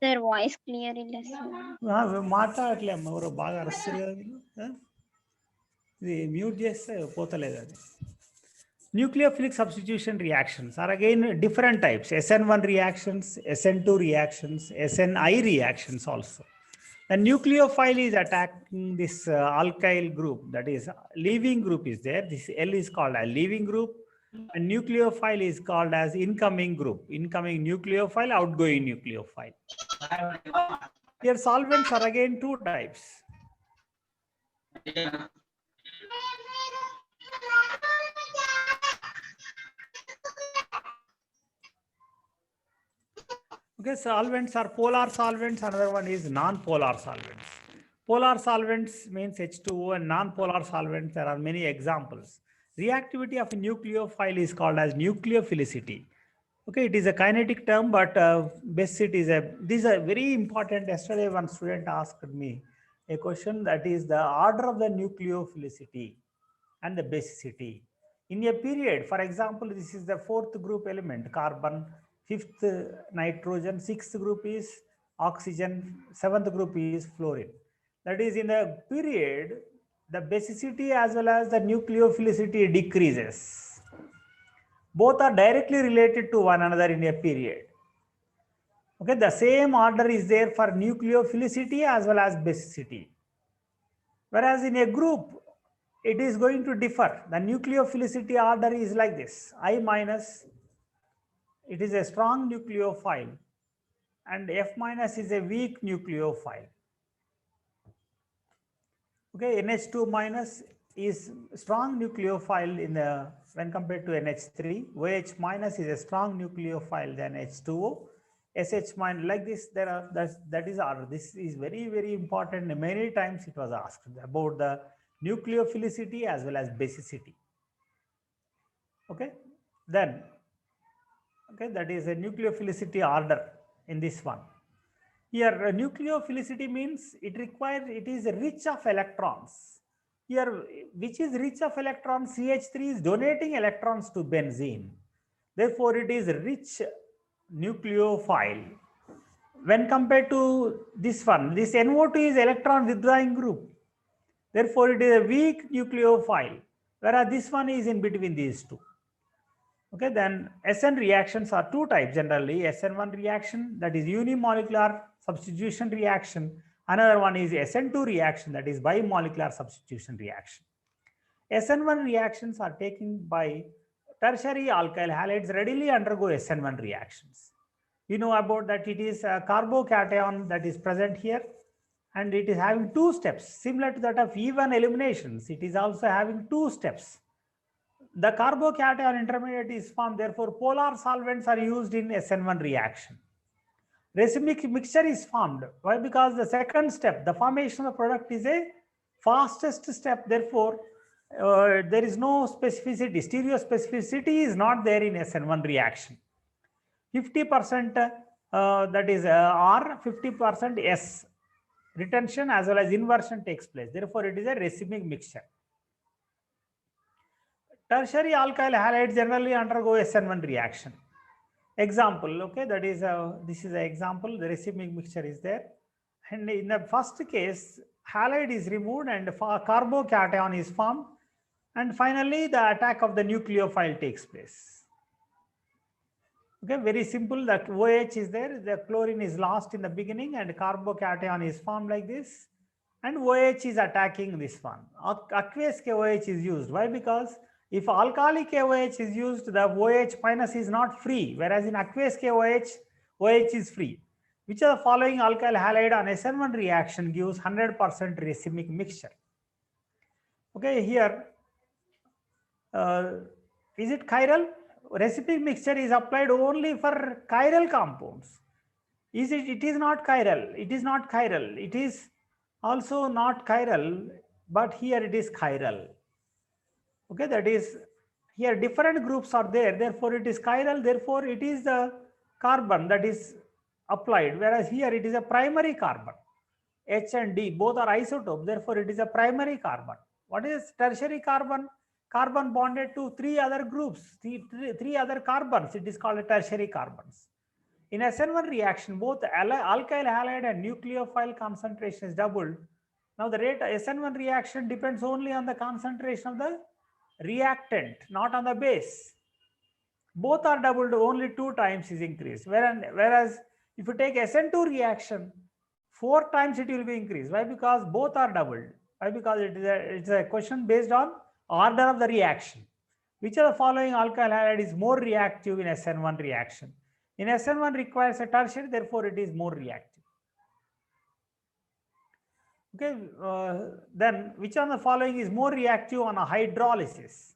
Sir voice clear ಇಲ್ಲ sir.
మాట్లాడట్లే అమ్మ, ఎవరో బాగా అరుస్తారు కదా వీళ్ళు. ఇది మ్యూట్ చేస్తే పోతలేదు అది. Nucleophilic substitution reactions are again different types. SN1 reactions, SN2 reactions, SNI reactions also. The nucleophile is attacking this alkyl group, that is leaving group is there. This L is called a leaving group, and nucleophile is called as incoming group. Incoming nucleophile, outgoing nucleophile. Here solvents are again two types. Okay, solvents are polar solvents. Another one is non-polar solvents. Polar solvents means H2O, and non-polar solvents, there are many examples. Reactivity of a nucleophile is called as nucleophilicity. Okay, it is a kinetic term, but basicity is this is a very important. Yesterday one student asked me a question, that is the order of the nucleophilicity and the basicity. In a period, for example, this is the fourth group element, carbon, fifth nitrogen, sixth group is oxygen, seventh group is fluorine. That is, in the period, the basicity as well as the nucleophilicity decreases. Both are directly related to one another in a period. Okay, the same order is there for nucleophilicity as well as basicity. Whereas in a group, it is going to differ. The nucleophilicity order is like this: I minus, it is a strong nucleophile, and F minus is a weak nucleophile. Okay, NH2 minus is strong nucleophile in the when compared to NH3. OH minus is a strong nucleophile than H2O. SH minus, like this, there are that is order. This is very, very important. Many times it was asked about the nucleophilicity as well as basicity. Okay, then okay, that is a nucleophilicity order in this one. Here nucleophilicity means it is rich of electrons. Here, which is rich of electrons? CH3 is donating electrons to benzene. Therefore, it is rich nucleophile. When compared to this one, this NO2 is electron withdrawing group. Therefore, it is a weak nucleophile, whereas this one is in between these two. Okay, then SN reactions are two types generally. SN1 reaction, that is unimolecular substitution reaction. Another one is SN2 reaction, that is bimolecular substitution reaction. SN1 reactions are taken by tertiary alkyl halides readily undergo SN1 reactions. You know about that it is a carbocation that is present here, and it is having two steps similar to that of E1 eliminations. It is also having two steps. The carbocation intermediate is formed, therefore polar solvents are used in SN1 reaction. Racemic mixture is formed. Why? Because the second step, the formation of the product, is a fastest step. Therefore, there is no specificity. Stereospecificity is not there in SN1 reaction. 50% that is R, 50% S. Retention as well as inversion takes place. Therefore, it is a racemic mixture. Tertiary alkyl halides generally undergo SN1 reaction. Example, okay, that is this is an example. The racemic mixture is there, and in the first case, halide is removed and carbocation is formed, and finally the attack of the nucleophile takes place. Okay, very simple. That OH is there, the chlorine is lost in the beginning, and carbocation is formed like this, and OH is attacking this one. Aqueous KOH is used. Why? Because if alkalic KOH is used, the OH minus is not free, whereas in aqueous KOH, OH is free. Which of the following alkyl halide on SN1 reaction gives 100% racemic mixture? Okay, here, is it chiral? Racemic mixture is applied only for chiral compounds. Is it? It is not chiral. It is not chiral. It is also not chiral, but here it is chiral. Okay, that is, here different groups are there, therefore it is chiral, therefore it is the carbon that is applied, whereas here it is a primary carbon. H and D both are isotope, therefore it is a primary carbon. What is tertiary carbon? Carbon bonded to three other groups, three other carbons, it is called a tertiary carbons. In SN1 reaction, both alkyl halide and nucleophile concentration is doubled. Now the rate SN1 reaction depends only on the concentration of the reactant, not on the base. Both are doubled, only 2 times is increased. Whereas if you take SN2 reaction, 4 times it will be increased. Why? Because both are doubled. Why? Because it's a question based on order of the reaction. Which of the following alkyl halide is more reactive in SN1 reaction? In SN1 requires a tertiary, therefore it is more reactive. Okay, then which of the following is more reactive on a hydrolysis?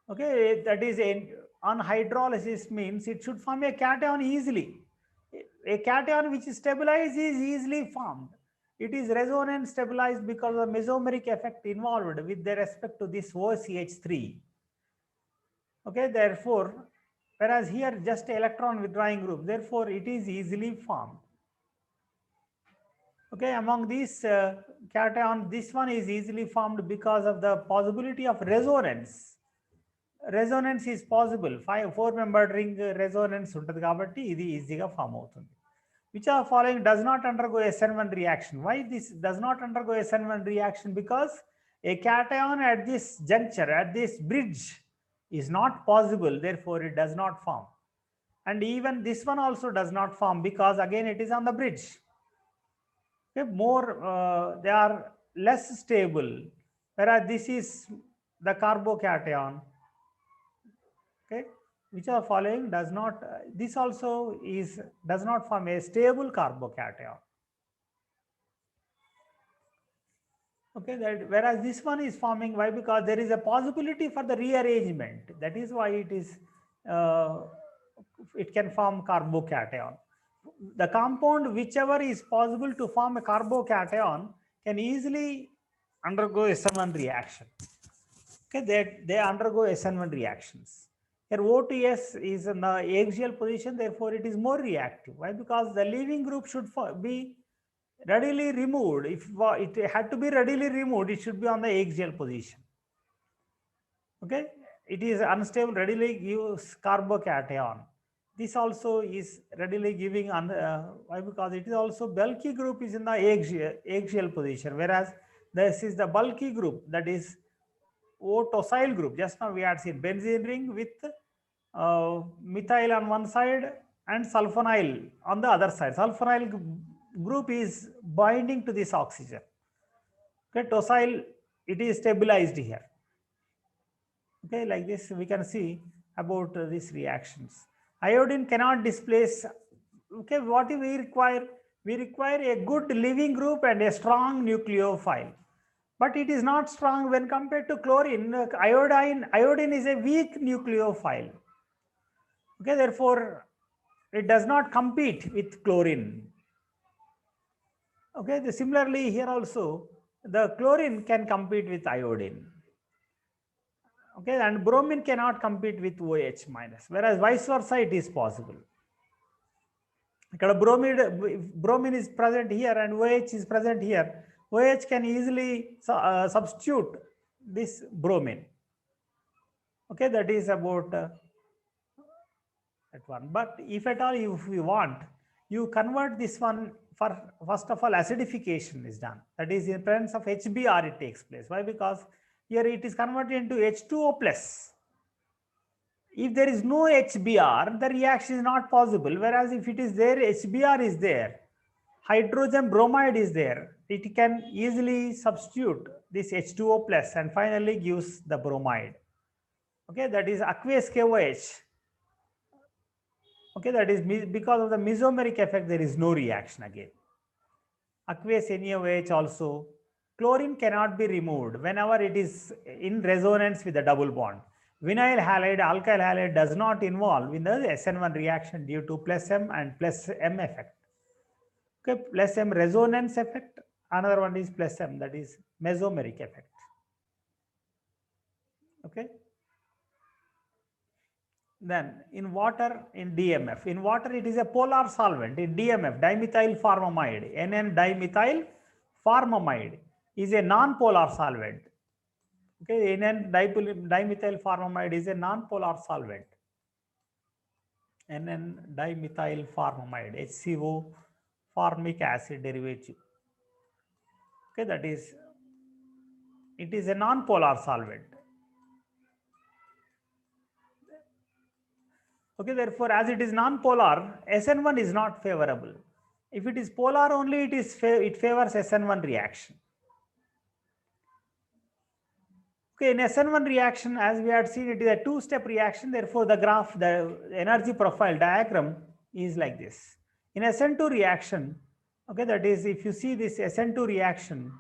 Okay, that is on hydrolysis means it should form a cation easily. A cation which is stabilized is easily formed. It is resonance stabilized because of the mesomeric effect involved with respect to this OCH3. Okay, therefore, whereas here just electron withdrawing group, therefore it is easily formed. Okay, among these cation, this one is easily formed because of the possibility of resonance. Resonance is possible. 4-membered ring resonance untadi kabatti idi easy ga form avutundi. Which of the following does not undergo SN1 reaction? Why this does not undergo SN1 reaction? Because a cation at this juncture, at this bridge, is not possible, therefore it does not form. And even this one also does not form because again it is on the bridge. Okay, they are less stable, whereas this is the carbocation. Okay, which of the following does not, this also does not form a stable carbocation. Okay, whereas this one is forming. Why? Because there is a possibility for the rearrangement. That is why it is it can form carbocation. The compound whichever is possible to form a carbocation can easily undergo SN1 reaction. Okay, they undergo SN1 reactions. Here O2S is in the axial position, therefore it is more reactive. Why? Because the leaving group should be readily removed. If it had to be readily removed, it should be on the axial position. Okay, it is unstable, readily gives carbocation. This also is readily giving why? Because it is also bulky group is in the axial position, whereas this is the bulky group, that is O-tosyl group. Just now we had seen benzene ring with methyl on one side and sulfonyl on the other side. Sulfonyl group is binding to this oxygen. Okay, tosyl, it is stabilized here. Okay, like this we can see about these reactions. Iodine cannot displace. Okay, what do we require? We require a good leaving group and a strong nucleophile. But it is not strong when compared to chlorine. Iodine is a weak nucleophile. Okay, therefore, it does not compete with chlorine. Okay, similarly here also, the chlorine can compete with iodine. Okay, and bromine cannot compete with OH minus, whereas vice versa it is possible. Bromine is present here and OH is present here. OH can easily substitute this bromine. Okay, that is about that one. But if at all, if we want, you convert this one for, first of all, acidification is done. That is in presence of HBr it takes place. Why? Because here it is converted into H2O plus. If there is no HBr, the reaction is not possible. Whereas if it is there, HBr is there, hydrogen bromide is there, it can easily substitute this H2O plus and finally gives the bromide. Okay, that is aqueous KOH. Okay, that is because of the mesomeric effect, there is no reaction again. Aqueous NaOH also. Chlorine cannot be removed whenever it is in resonance with the double bond. Vinyl halide, alkyl halide does not involve in the SN1 reaction due to plus M and plus M effect. Okay, plus M resonance effect. Another one is plus M, that is mesomeric effect. Okay. Then in water, in DMF. In water, it is a polar solvent. In DMF, dimethyl formamide, NN dimethyl formamide is a non-polar solvent. Okay, NN dimethyl formamide is a non-polar solvent. NN dimethyl formamide, HCO formic acid derivative. Okay, that is, it is a non-polar solvent. Okay, therefore, as it is non-polar, SN1 is not favorable. If it is polar only, it favors SN1 reaction. Okay, in SN1 reaction, as we had seen, it is a two-step reaction. Therefore, the graph, the energy profile diagram is like this. In SN2 reaction, okay, that is, if you see this SN2 reaction,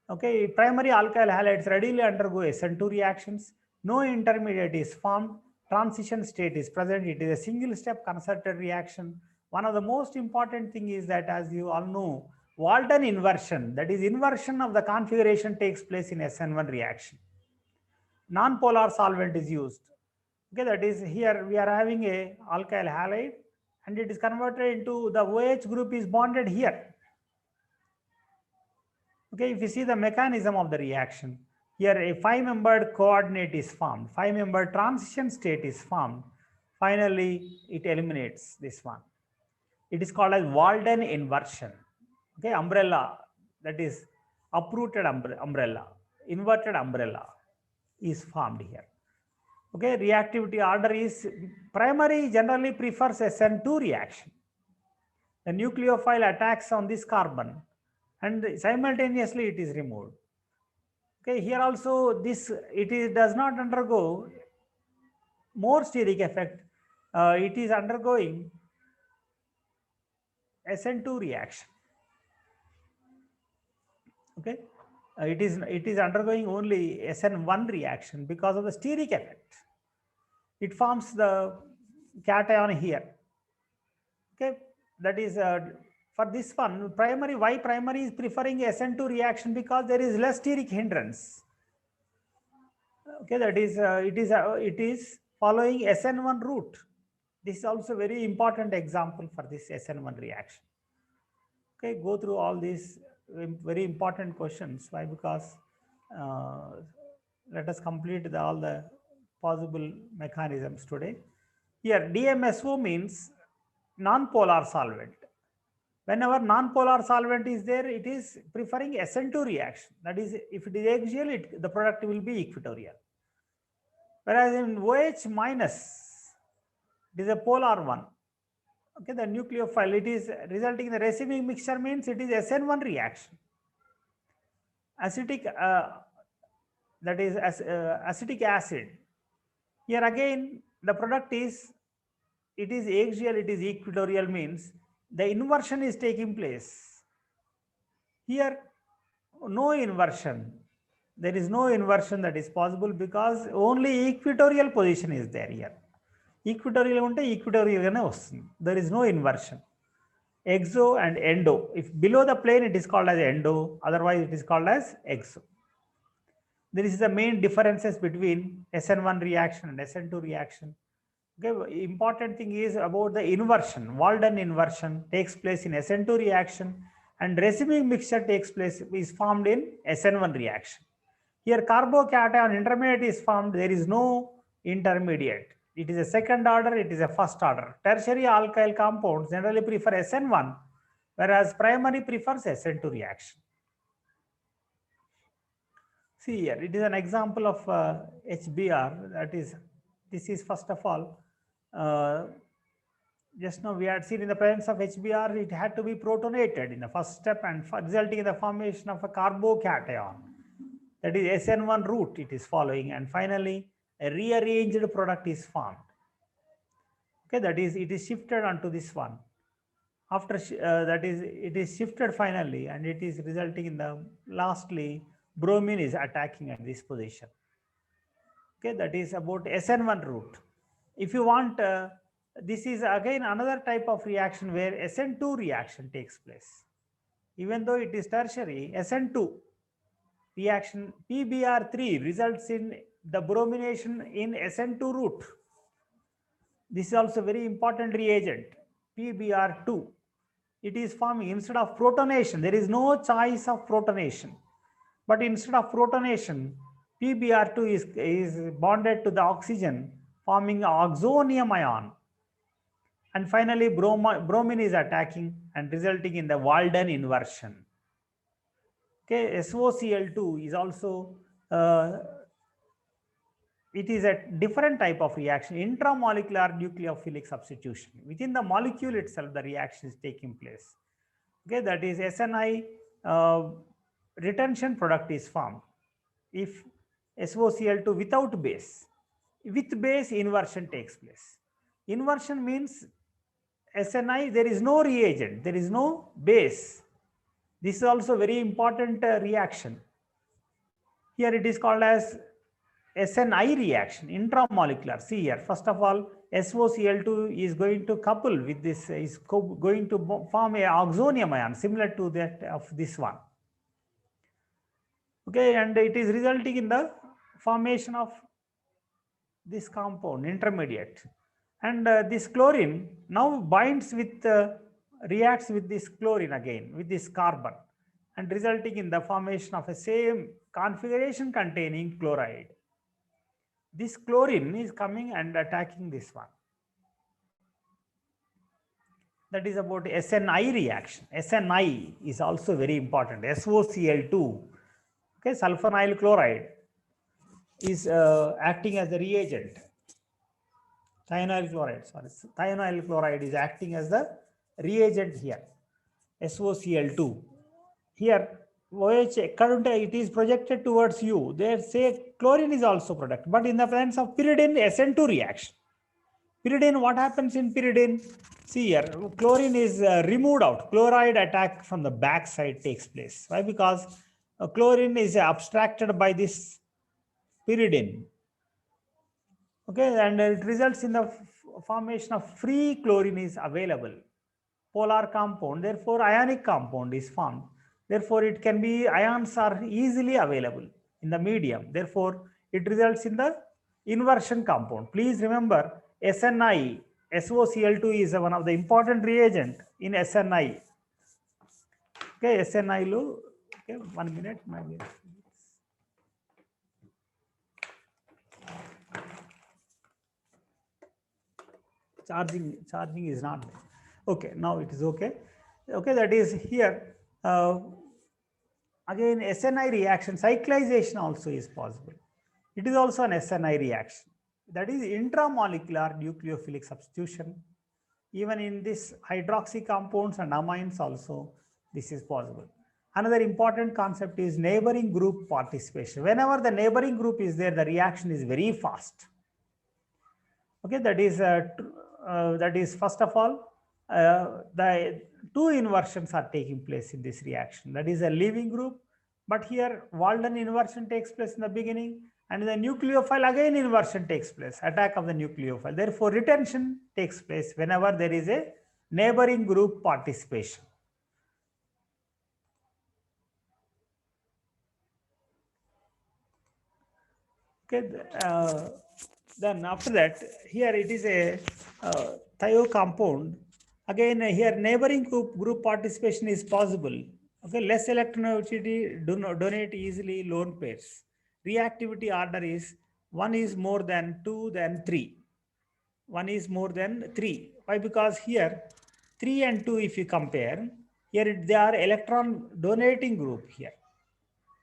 okay, primary alkyl halides readily undergo SN2 reactions. No intermediate is formed. Transition state is present. It is a single-step concerted reaction. One of the most important thing is that, as you all know, Walton inversion, that is inversion of the configuration, takes place in SN1 reaction. Non-polar solvent is used. Okay, that is, here we are having a alkyl halide and it is converted into the OH group is bonded here. Okay, if you see the mechanism of the reaction, here a 5-membered coordinate is formed, 5-membered transition state is formed. Finally, it eliminates this one. It is called as Walden inversion. Okay, umbrella, that is uprooted umbrella, inverted umbrella is formed here. Okay, reactivity order is primary generally prefers SN2 reaction. The nucleophile attacks on this carbon and simultaneously it is removed. Okay, here also this does not undergo more steric effect. It is undergoing SN2 reaction. Okay, it is undergoing only SN1 reaction because of the steric effect. It forms the cation here. Okay, that is for this one primary. Why primary is preferring SN2 reaction? Because there is less steric hindrance. Okay, that is it is following SN1 route. This is also very important example for this SN1 reaction. Okay, go through all these very important questions. Why? Because let us complete all the possible mechanisms today. Here DMSO means non-polar solvent. Whenever non-polar solvent is there, it is preferring SN2 reaction. That is, if it is axial, the product will be equatorial. Whereas in OH minus, it is a polar one. Okay, the nucleophile, it is resulting in the racemic mixture means it is SN1 reaction. Acetic, that is acetic acid. Here again, the product is, it is axial, it is equatorial, means the inversion is taking place. Here, no inversion. There is no inversion that is possible because only equatorial position is there here. Equatorial unte equatorial gane vastundi. There is no inversion. Exo and endo. If below the plane, it is called as endo. Otherwise, it is called as exo. This is the main differences between SN1 reaction and SN2 reaction. Okay, important thing is about the inversion. Walden inversion takes place in SN2 reaction, and racemic mixture takes place, is formed in SN1 reaction. Here carbocation intermediate is formed. There is no intermediate. It is a second order, it is a first order. Tertiary alkyl compounds generally prefer SN1, whereas primary prefers SN2 reaction. See here, it is an example of HBr. That is, this is first of all, just now we had seen in the presence of HBr, it had to be protonated in the first step and resulting in the formation of a carbocation. That is SN1 route it is following, and finally a rearranged product is formed. Okay, that is, it is shifted onto this one. After that is, it is shifted finally, and it is resulting in the, lastly, bromine is attacking at this position. Okay, that is about SN1 route. If you want, this is again another type of reaction where SN2 reaction takes place. Even though it is tertiary, SN2 reaction PBr3 results in the bromination in SN2 route. This is also very important reagent, PBr2. It is forming instead of protonation. There is no choice of protonation. But instead of protonation, PBr2 is bonded to the oxygen, forming oxonium ion. And finally, bromine is attacking and resulting in the Walden inversion. Okay, SOCl2 is also, it is a different type of reaction, intramolecular nucleophilic substitution. Within the molecule itself, the reaction is taking place. Okay, that is SNI retention product is formed. If SOCl2 without base, with base inversion takes place. Inversion means SNI, there is no reagent, there is no base. This is also very important reaction. Here it is called as SNI reaction, intramolecular. See here, first of all, SOCl2 is going to couple with this, is going to form a oxonium ion similar to that of this one. Okay, and it is resulting in the formation of this compound, intermediate. And this chlorine now binds with, reacts with this chlorine again, with this carbon, and resulting in the formation of a same configuration containing chloride. This chlorine is coming and attacking this one. That is about SNI reaction. SNI is also very important. SOCl2, okay, sulfonyl chloride is acting as the reagent. Thionyl chloride is acting as the reagent here. SOCl2. Here, it is projected towards you. They say chlorine is also product, but in the presence of pyridine, SN2 reaction. Pyridine, what happens in pyridine? See here, chlorine is removed out. Chloride attack from the back side takes place. Why? Because chlorine is abstracted by this pyridine. Okay, and it results in the formation of free chlorine is available. Polar compound, therefore ionic compound is formed. Therefore, it can be, ions are easily available in the medium. Therefore, it results in the inversion compound. Please remember, SNI, SOCl2 is one of the important reagent in SNI. Okay, SNI lo, okay, 1 minute, my dear. Charging is not there. Okay, now it is okay. Okay, that is here. Again, SNI reaction, cyclization also is possible. It is also an SNI reaction. That is intramolecular nucleophilic substitution. Even in this hydroxy compounds and amines also, this is possible. Another important concept is neighboring group participation. Whenever the neighboring group is there, the reaction is very fast. Okay, that is first of all, the two inversions are taking place in this reaction. That is a leaving group, but here Walden inversion takes place in the beginning, and in the nucleophile again inversion takes place, attack of the nucleophile. Therefore, retention takes place whenever there is a neighboring group participation. Okay, then after that, here it is a thio compound. Again, here neighboring group participation is possible. Okay, less electronegativity donate easily lone pairs. Reactivity order is 1 is more than 2 than 3. 1 is more than 3. Why? Because here 3 and 2, if you compare, here they are electron donating group here,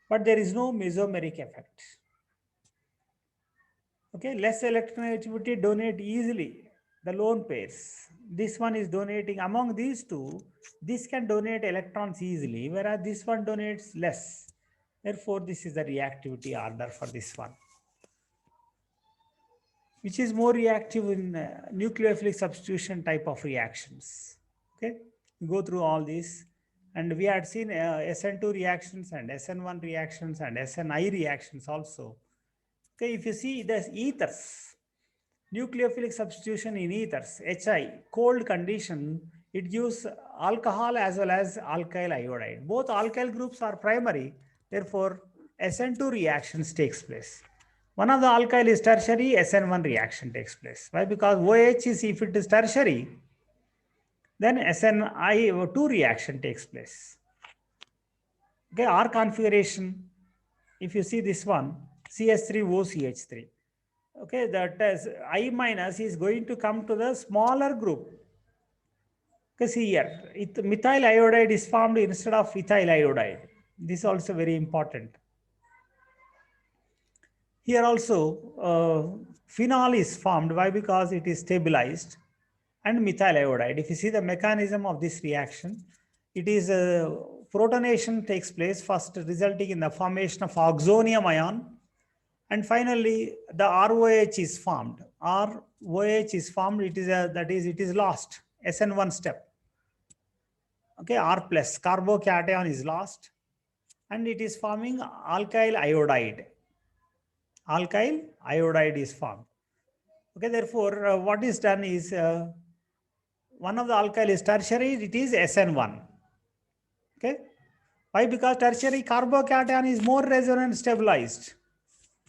but there is no mesomeric effect. Okay, less electronegativity donate easily the lone pairs. This one is donating among these two. This can donate electrons easily, whereas this one donates less. Therefore, this is the reactivity order for this one, which is more reactive in nucleophilic substitution type of reactions. Okay, we go through all these, and we had seen SN2 reactions and SN1 reactions and SNI reactions also. Okay, if you see the ethers, nucleophilic substitution in ethers, HI, cold condition, it gives alcohol as well as alkyl iodide. Both alkyl groups are primary, therefore SN2 reactions takes place. One of the alkyl is tertiary, SN1 reaction takes place. Why? Because OH is, if it is tertiary, then SNI2 reaction takes place. Okay, R configuration, if you see this one, CS3OCH3. Okay, that is I minus is going to come to the smaller group. Okay, see here, methyl iodide is formed instead of ethyl iodide. This is also very important. Here also, phenol is formed. Why? Because it is stabilized. And methyl iodide. If you see the mechanism of this reaction, it is protonation takes place first, resulting in the formation of oxonium ion. And finally, the ROH is formed. ROH is formed. It is it is lost. SN1 step. Okay, R plus carbocation is lost, and it is forming alkyl iodide. Alkyl iodide is formed. Okay, therefore, what is done is one of the alkyl is tertiary. It is SN1. Okay, why? Because tertiary carbocation is more resonance stabilized.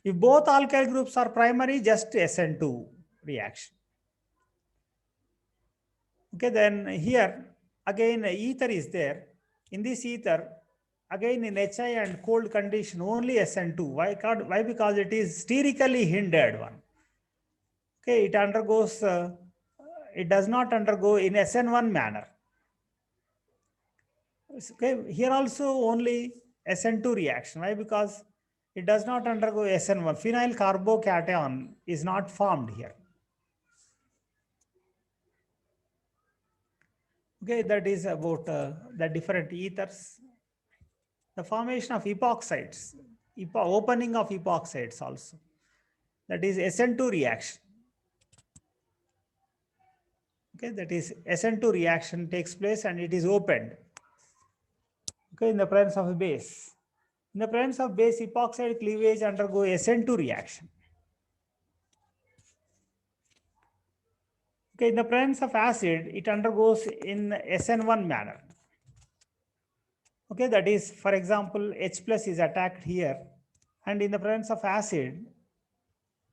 If both alkyl groups are primary, just SN2 reaction. Okay, then here again ether is there. In this ether, again in HI and cold condition, only SN2. Why? Why? Because it is sterically hindered one. Okay, it undergoes, it does not undergo in SN1 manner. Okay, here also only SN2 reaction. Why? Because it does not undergo SN1. Phenyl carbocation is not formed here. Okay, that is about the different ethers. The formation of epoxides, opening of epoxides also. That is SN2 reaction. Okay, that is SN2 reaction takes place and it is opened. Okay, in the presence of a base. In the presence of base, epoxide cleavage undergo SN2 reaction. Okay, in the presence of acid, it undergoes in SN1 manner. Okay, that is, for example, H plus is attacked here, and in the presence of acid,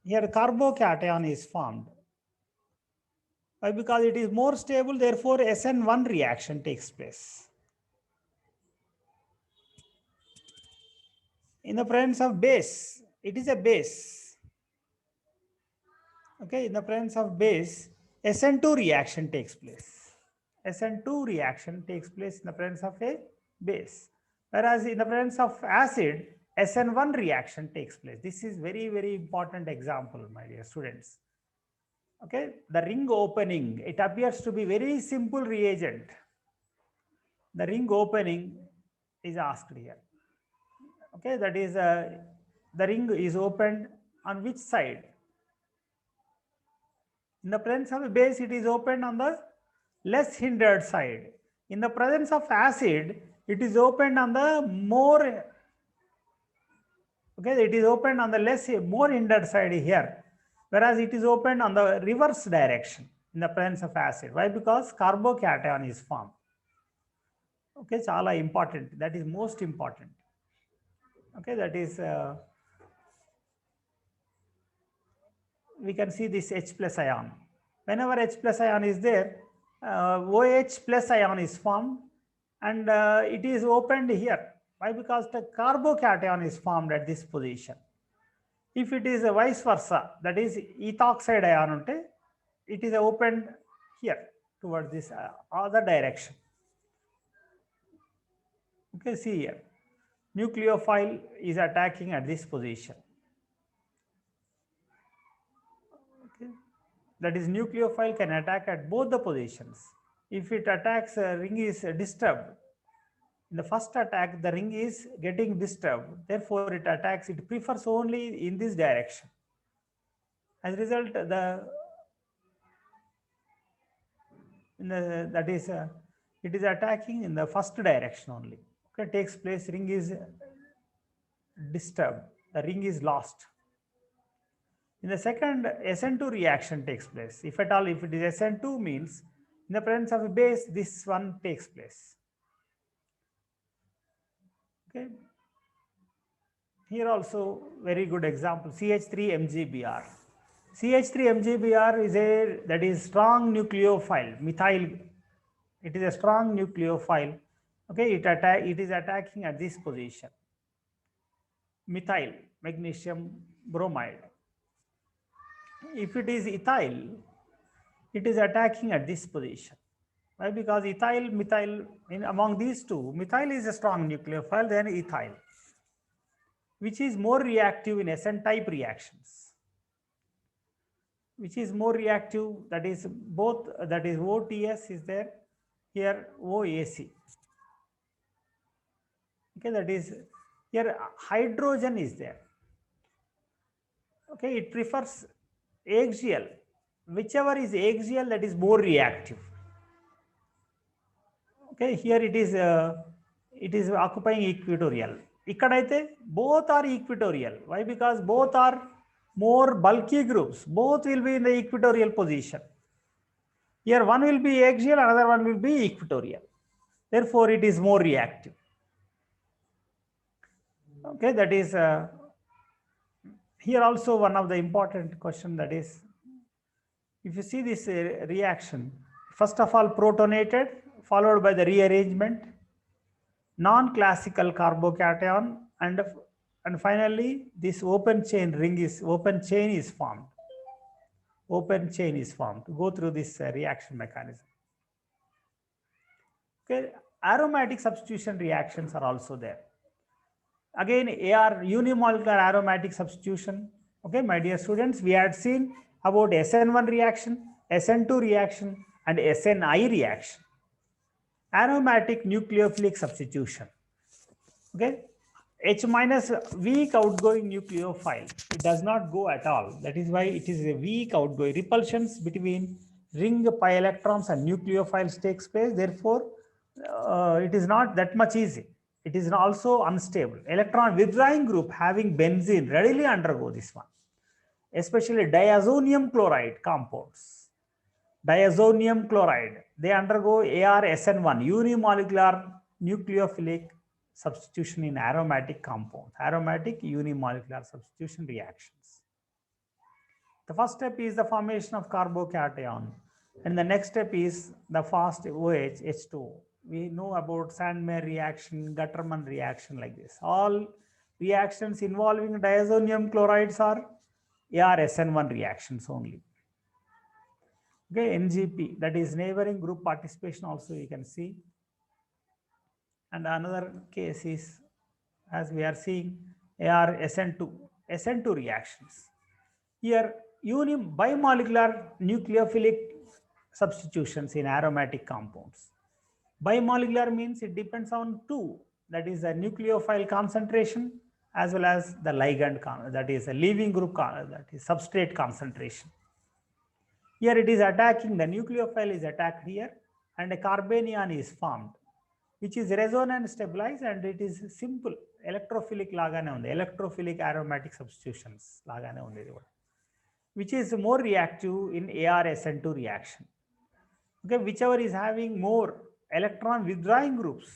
here carbocation is formed. Why? Because it is more stable, therefore SN1 reaction takes place. In the presence of base, it is a base. Okay, in the presence of base, SN2 reaction takes place. SN2 reaction takes place in the presence of a base. Whereas in the presence of acid, SN1 reaction takes place. This is very, very important example, my dear students. Okay, the ring opening, it appears to be very simple reagent. The ring opening is asked here. Okay, that is the ring is opened on which side? In the presence of a base, it is opened on the less hindered side. In the presence of acid, it is opened on the more, okay, it is opened on the more hindered side here, whereas it is opened on the reverse direction in the presence of acid. Why? Because carbocation is formed. Okay, chala important. That is most important. Okay, that is, we can see this H plus ion. Whenever H plus ion is there, OH plus ion is formed, and it is opened here. Why? Because the carbocation is formed at this position. If it is a vice versa, that is ethoxide ion, it is opened here towards this other direction. Okay, see here, nucleophile is attacking at this position. Okay, that is nucleophile can attack at both the positions. If it attacks, ring is disturbed. In the first attack, the ring is getting disturbed. Therefore, it attacks, it prefers only in this direction. As a result, it is attacking in the first direction only. Okay, takes place, ring is disturbed, the ring is lost. In the second, SN2 reaction takes place. If at all, if it is SN2 means in the presence of a base, this one takes place. Okay. Here also very good example, CH3-MgBr. CH3-MgBr is that is strong nucleophile, methyl. It is a strong nucleophile. Okay, it is attacking at this position. Methyl, magnesium bromide. If it is ethyl, it is attacking at this position. Why? Because ethyl, methyl, among these two, methyl is a strong nucleophile than ethyl, which is more reactive in SN type reactions. Which is more reactive, that is both, that is OTS is there, here OAC. Okay, that is here hydrogen is there. Okay, it prefers axial, whichever is axial, that is more reactive. Okay, here it is occupying equatorial. Ikkadaithe both are equatorial. Why? Because both are more bulky groups. Both will be in the equatorial position. Here one will be axial, another one will be equatorial. Therefore, it is more reactive. Okay, that is here also one of the important question, that is, if you see this reaction, first of all protonated, followed by the rearrangement, non-classical carbocation, and finally this open chain is formed. Open chain is formed to go through this reaction mechanism. Okay, aromatic substitution reactions are also there. Again, AR, unimolecular aromatic substitution. Okay, my dear students, we had seen about SN1 reaction, SN2 reaction, and SNI reaction. Aromatic nucleophilic substitution. Okay, H minus weak outgoing nucleophile. It does not go at all. That is why it is a weak outgoing. Repulsions between ring pi electrons and nucleophiles takes place. Therefore, it is not that much easy. It is also unstable. Electron withdrawing group having benzene readily undergo this one, especially diazonium chloride compounds. Diazonium chloride, they undergo ARSN1, unimolecular nucleophilic substitution in aromatic compounds, aromatic unimolecular substitution reactions. The first step is the formation of carbocation, and the next step is the fast OH, H2O. We know about Sandmeyer reaction, Gutterman reaction, like this. All reactions involving diazonium chlorides are ARSN1 reactions only. Okay, NGP, that is neighboring group participation, also you can see. And another case is, as we are seeing, SN2 reactions. Here, bimolecular nucleophilic substitutions in aromatic compounds. Bimolecular means it depends on two, that is the nucleophile concentration as well as the ligand, that is a leaving group, that is substrate concentration. Here it is attacking, the nucleophile is attacked here, and a carbanion is formed, which is resonance stabilized, and it is simple electrophilic lagane undi, electrophilic aromatic substitutions lagane undi, which is more reactive in AR-SN2 reaction. Okay, whichever is having more electron withdrawing groups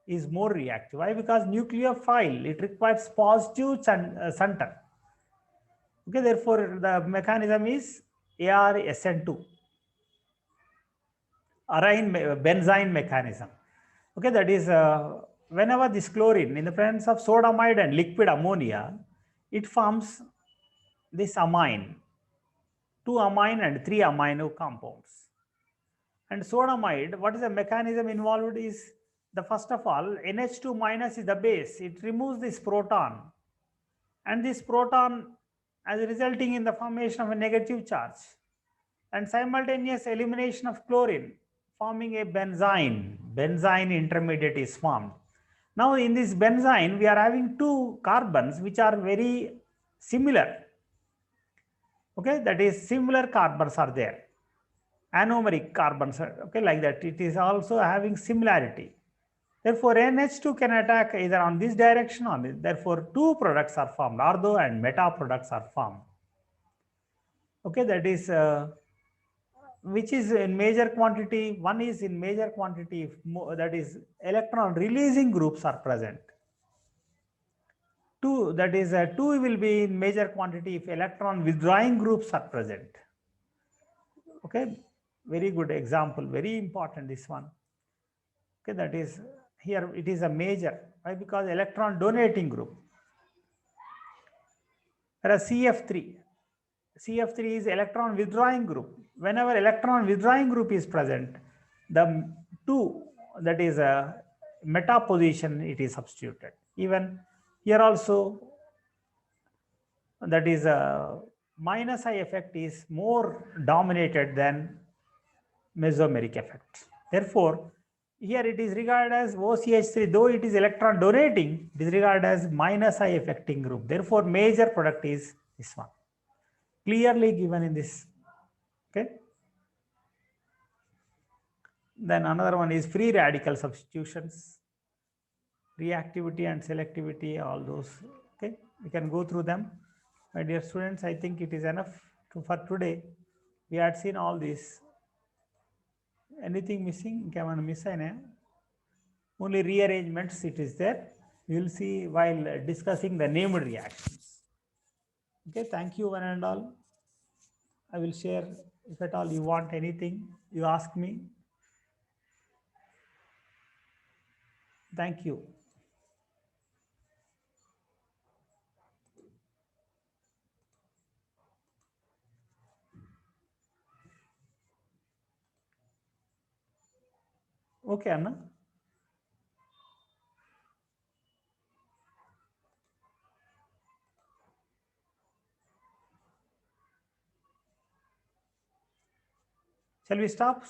is more reactive. Why? Because nucleophile, it requires positive center. Okay, therefore the mechanism is AR-SN2, arine benzene mechanism. Okay, that is whenever this chlorine in the presence of sodamide and liquid ammonia, it forms this amine, 2 amine and 3 amino compounds. And sodamide, what is the mechanism involved is, the first of all, NH2 minus is the base. It removes this proton, and this proton as resulting in the formation of a negative charge, and simultaneous elimination of chlorine, forming a benzene. Benzene intermediate is formed. Now in this benzene, we are having 2 carbons which are very similar. Okay, that is similar carbons are there. Anomeric carbons, okay, like that. It is also having similarity. Therefore, NH2 can attack either on this direction or this. Therefore, 2 products are formed, ortho and meta products are formed. Okay, that is which is in major quantity. One is in major quantity, if that is electron releasing groups are present. 2, that is 2 will be in major quantity if electron withdrawing groups are present. Okay, very good example, very important this one. Okay, that is here it is a major. Why? Because electron donating group. Whereas CF3 is electron withdrawing group. Whenever electron withdrawing group is present, the 2, that is a meta position, it is substituted. Even here also, that is a minus I effect is more dominated than mesomeric effect. Therefore, here it is regarded as OCH3, though it is electron donating, it is regarded as minus I affecting group. Therefore, major product is this one, clearly given in this. Okay. Then another one is free radical substitutions, reactivity and selectivity, all those. Okay, we can go through them. My dear students, I think it is enough for today. We had seen all this. Anything missing? Only rearrangements it is there. You will see while discussing the named reactions. Okay, thank you one and all. I will share if at all you want anything, you ask me. Thank you. Okay, Anna. Shall we stop?